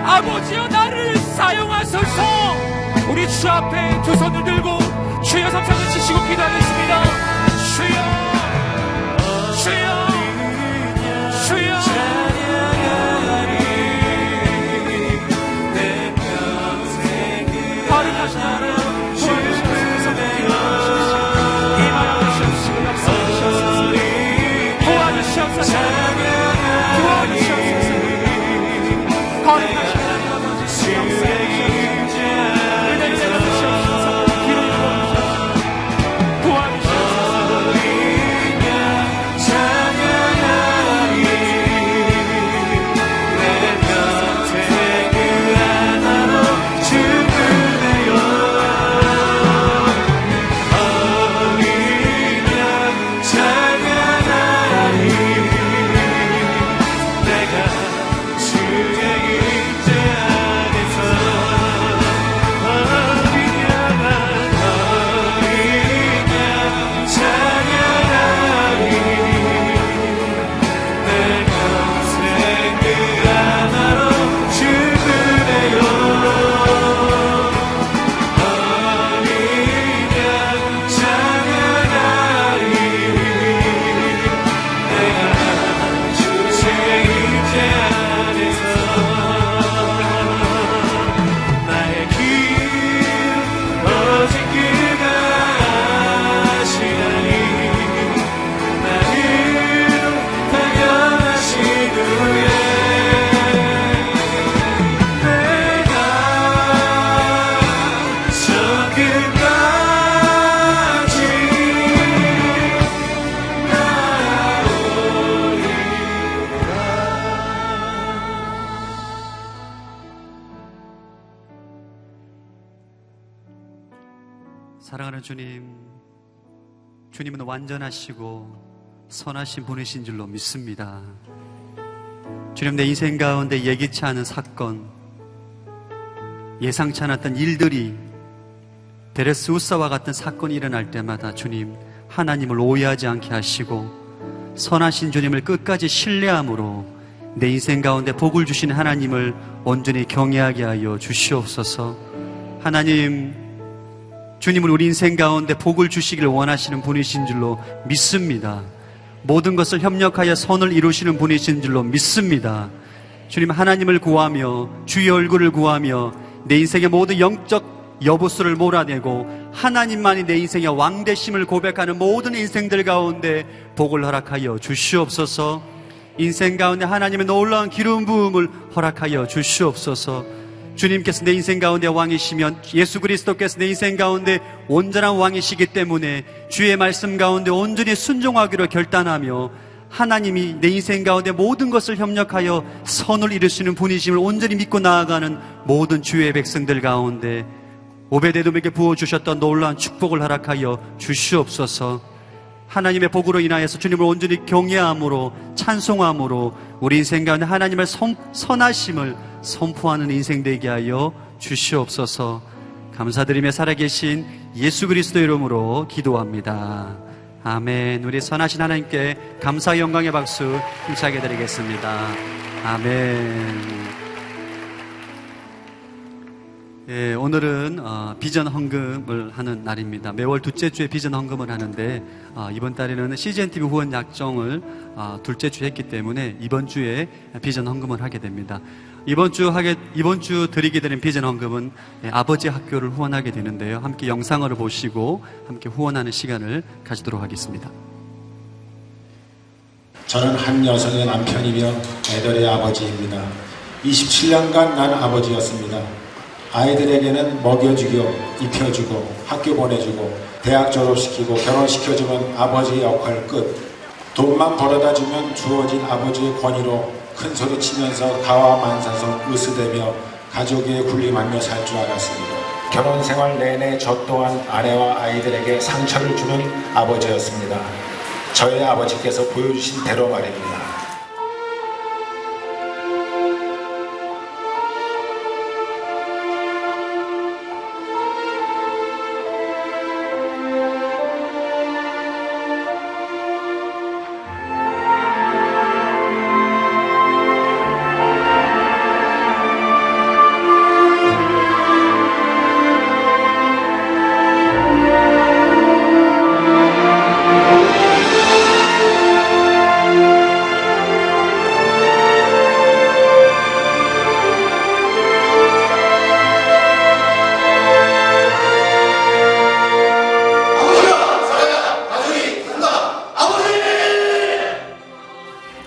아버지여, 나를 사용하소서. 우리 주 앞에 두 손을 들고 주여 삼창을 치시고 기도하겠습니다. 주여, 주여, 주여. 거룩하신 하나님, 도와주시옵소서. 임하여 주시옵시고 역사해 주시옵소서. 도와주시옵소서. 도와주시옵소서. 거룩하신 하나님 아버지, 역사해 주시옵소서. 은혜를 내려 주시옵소서. 길을 이루어 주시옵소서. 도와주시옵소서. 사랑하는 주님, 주님은 완전하시고 선하신 분이신 줄로 믿습니다. 주님, 내 인생 가운데 예기치 않은 사건, 예상치 않았던 일들이 데레스 우사와 같은 사건이 일어날 때마다 주님, 하나님을 오해하지 않게 하시고 선하신 주님을 끝까지 신뢰함으로 내 인생 가운데 복을 주신 하나님을 온전히 경외하게 하여 주시옵소서. 하나님, 주님은 우리 인생 가운데 복을 주시기를 원하시는 분이신 줄로 믿습니다. 모든 것을 협력하여 선을 이루시는 분이신 줄로 믿습니다. 주님, 하나님을 구하며 주의 얼굴을 구하며 내 인생의 모든 영적 여부수를 몰아내고 하나님만이 내 인생의 왕되심을 고백하는 모든 인생들 가운데 복을 허락하여 주시옵소서. 인생 가운데 하나님의 놀라운 기름 부음을 허락하여 주시옵소서. 주님께서 내 인생 가운데 왕이시면 예수 그리스도께서 내 인생 가운데 온전한 왕이시기 때문에 주의 말씀 가운데 온전히 순종하기로 결단하며 하나님이 내 인생 가운데 모든 것을 협력하여 선을 이루시는 분이심을 온전히 믿고 나아가는 모든 주의 백성들 가운데 오베데돔에게 부어주셨던 놀라운 축복을 허락하여 주시옵소서. 하나님의 복으로 인하여서 주님을 온전히 경외함으로 찬송함으로 우리 인생 가운데 하나님의 선하심을 선포하는 인생 되게 하여 주시옵소서. 감사드리며 살아계신 예수 그리스도 이름으로 기도합니다. 아멘. 우리 선하신 하나님께 감사 영광의 박수 힘차게 드리겠습니다. 아멘. 예, 오늘은 비전 헌금을 하는 날입니다. 매월 둘째 주에 비전 헌금을 하는데 이번 달에는 CGN-TV 후원 약정을 둘째 주에 했기 때문에 이번 주에 비전 헌금을 하게 됩니다. 이번 주 드리게 되는 비전 헌금은 아버지 학교를 후원하게 되는데요. 함께 영상을 보시고 함께 후원하는 시간을 가지도록 하겠습니다. 저는 한 여성의 남편이며 애들의 아버지입니다. 27년간 난 아버지였습니다. 아이들에게는 먹여주고 입혀주고 학교 보내주고 대학 졸업시키고 결혼시켜주면 아버지의 역할 끝. 돈만 벌어다주면 주어진 아버지의 권위로 큰소리 치면서 가와만사서 으스대며 가족에 군림하며 살 줄 알았습니다. 결혼생활 내내 저 또한 아내와 아이들에게 상처를 주는 아버지였습니다. 저의 아버지께서 보여주신 대로 말입니다.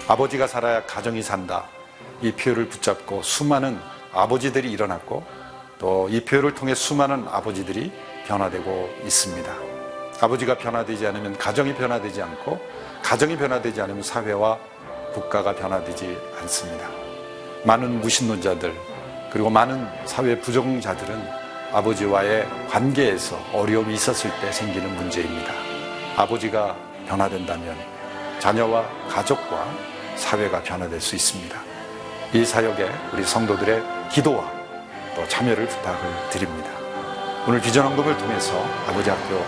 아버지가 살아야 가정이 산다. 이 표를 붙잡고 수많은 아버지들이 일어났고 또 이 표를 통해 수많은 아버지들이 변화되고 있습니다. 아버지가 변화되지 않으면 가정이 변화되지 않고 가정이 변화되지 않으면 사회와 국가가 변화되지 않습니다. 많은 무신론자들 그리고 많은 사회 부정자들은 아버지와의 관계에서 어려움이 있었을 때 생기는 문제입니다. 아버지가 변화된다면 자녀와 가족과 사회가 변화될 수 있습니다. 이 사역에 우리 성도들의 기도와 또 참여를 부탁을 드립니다. 오늘 비전 헌금을 통해서 아버지 학교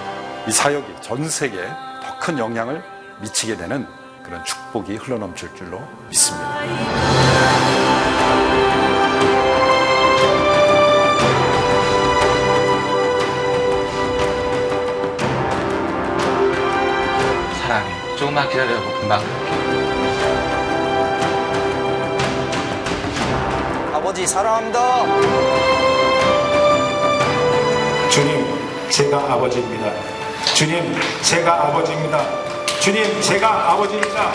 이 사역이 전 세계에 더 큰 영향을 미치게 되는 그런 축복이 흘러넘칠 줄로 믿습니다. 사랑해. 조금만 기다려고 금방 갈게. 아버지 사랑합니다. 주님, 제가 아버지입니다. 주님, 제가 아버지입니다. 주님, 제가 아버지입니다.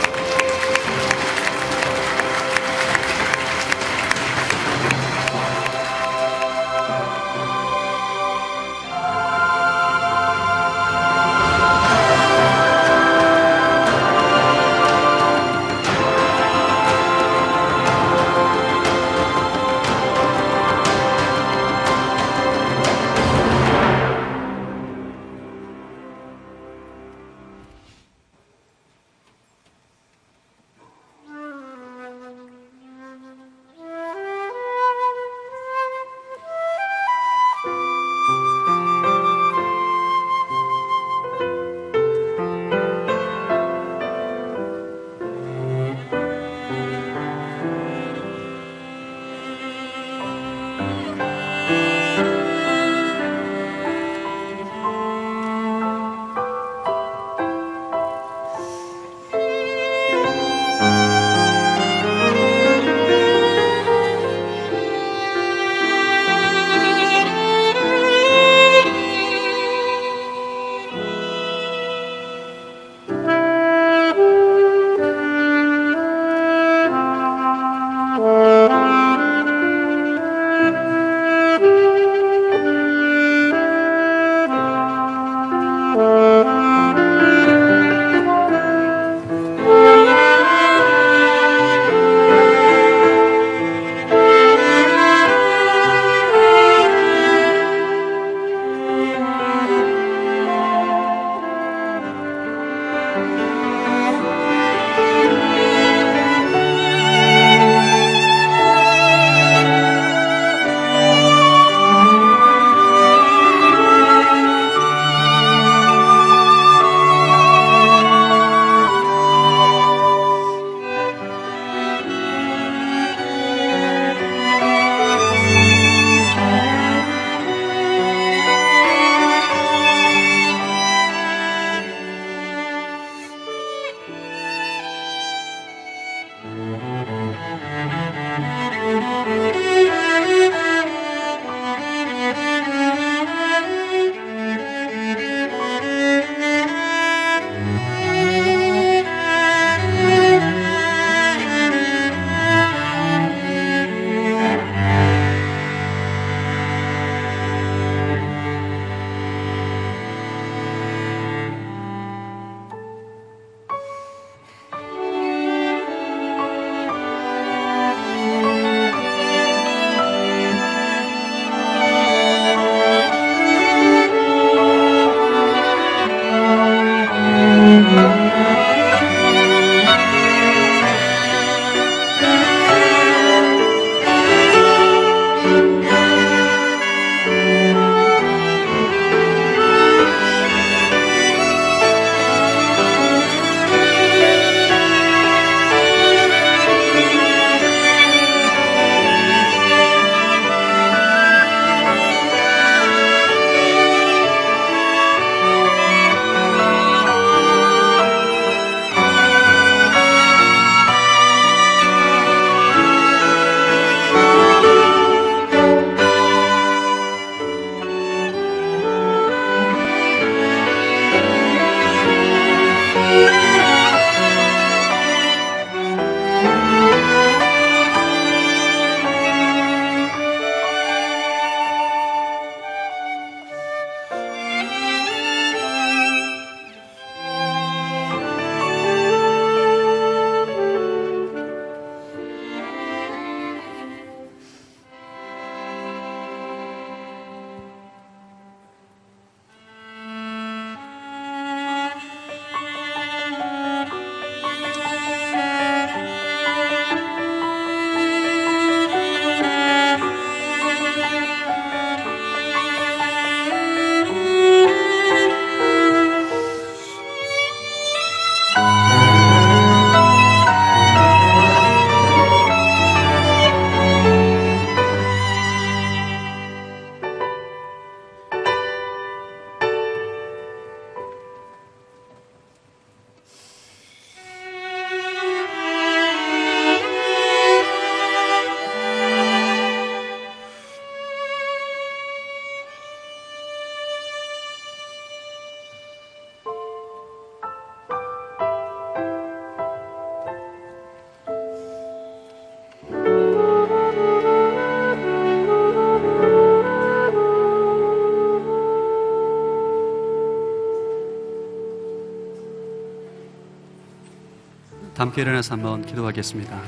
함께 일어나서 한번 기도하겠습니다.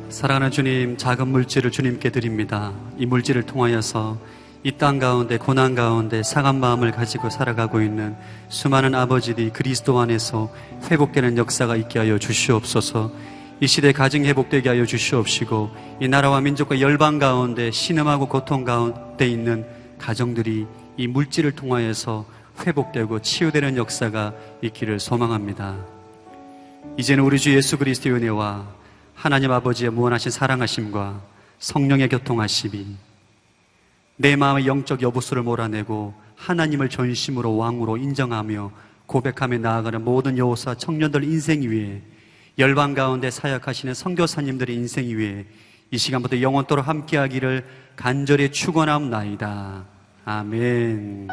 사랑하는 주님, 작은 물질을 주님께 드립니다. 이 물질을 통하여서 이 땅 가운데 고난 가운데 상한 마음을 가지고 살아가고 있는 수많은 아버지들이 그리스도 안에서 회복되는 역사가 있게 하여 주시옵소서. 이 시대 가정 회복되게 하여 주시옵시고, 이 나라와 민족과 열방 가운데 신음하고 고통 가운데 있는 가정들이 이 물질을 통하여서 회복되고 치유되는 역사가 있기를 소망합니다. 이제는 우리 주 예수 그리스도의 은혜와 하나님 아버지의 무한하신 사랑하심과 성령의 교통하심이 내 마음의 영적 여부수를 몰아내고 하나님을 전심으로 왕으로 인정하며 고백하며 나아가는 모든 여호사 청년들 인생 위에, 열방 가운데 사역하시는 선교사님들의 인생 위에 이 시간부터 영원토록 함께하기를 간절히 축원하옵나이다. 아멘.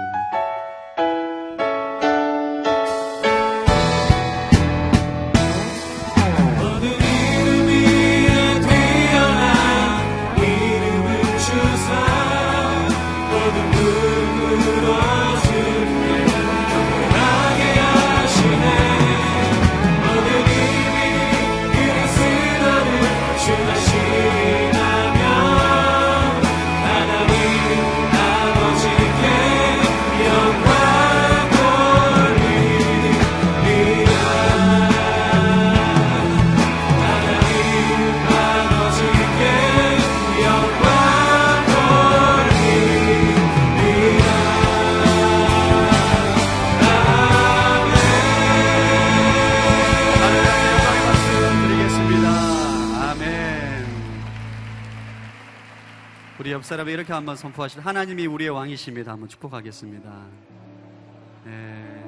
우리 옆 사람이 이렇게 한번 선포하시다. 하나님이 우리의 왕이십니다. 한번 축복하겠습니다.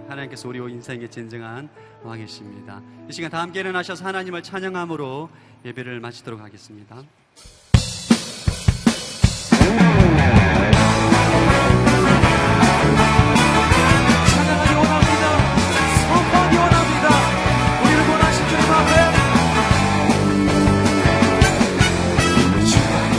하나님께서 우리 인생의 진정한 왕이십니다. 이 시간 다 함께 일어나셔서 하나님을 찬양함으로 예배를 마치도록 하겠습니다. 찬양하기 원합니다. 선포하기 원합니다. 우리를 원하신 주님 앞에 주의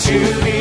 주님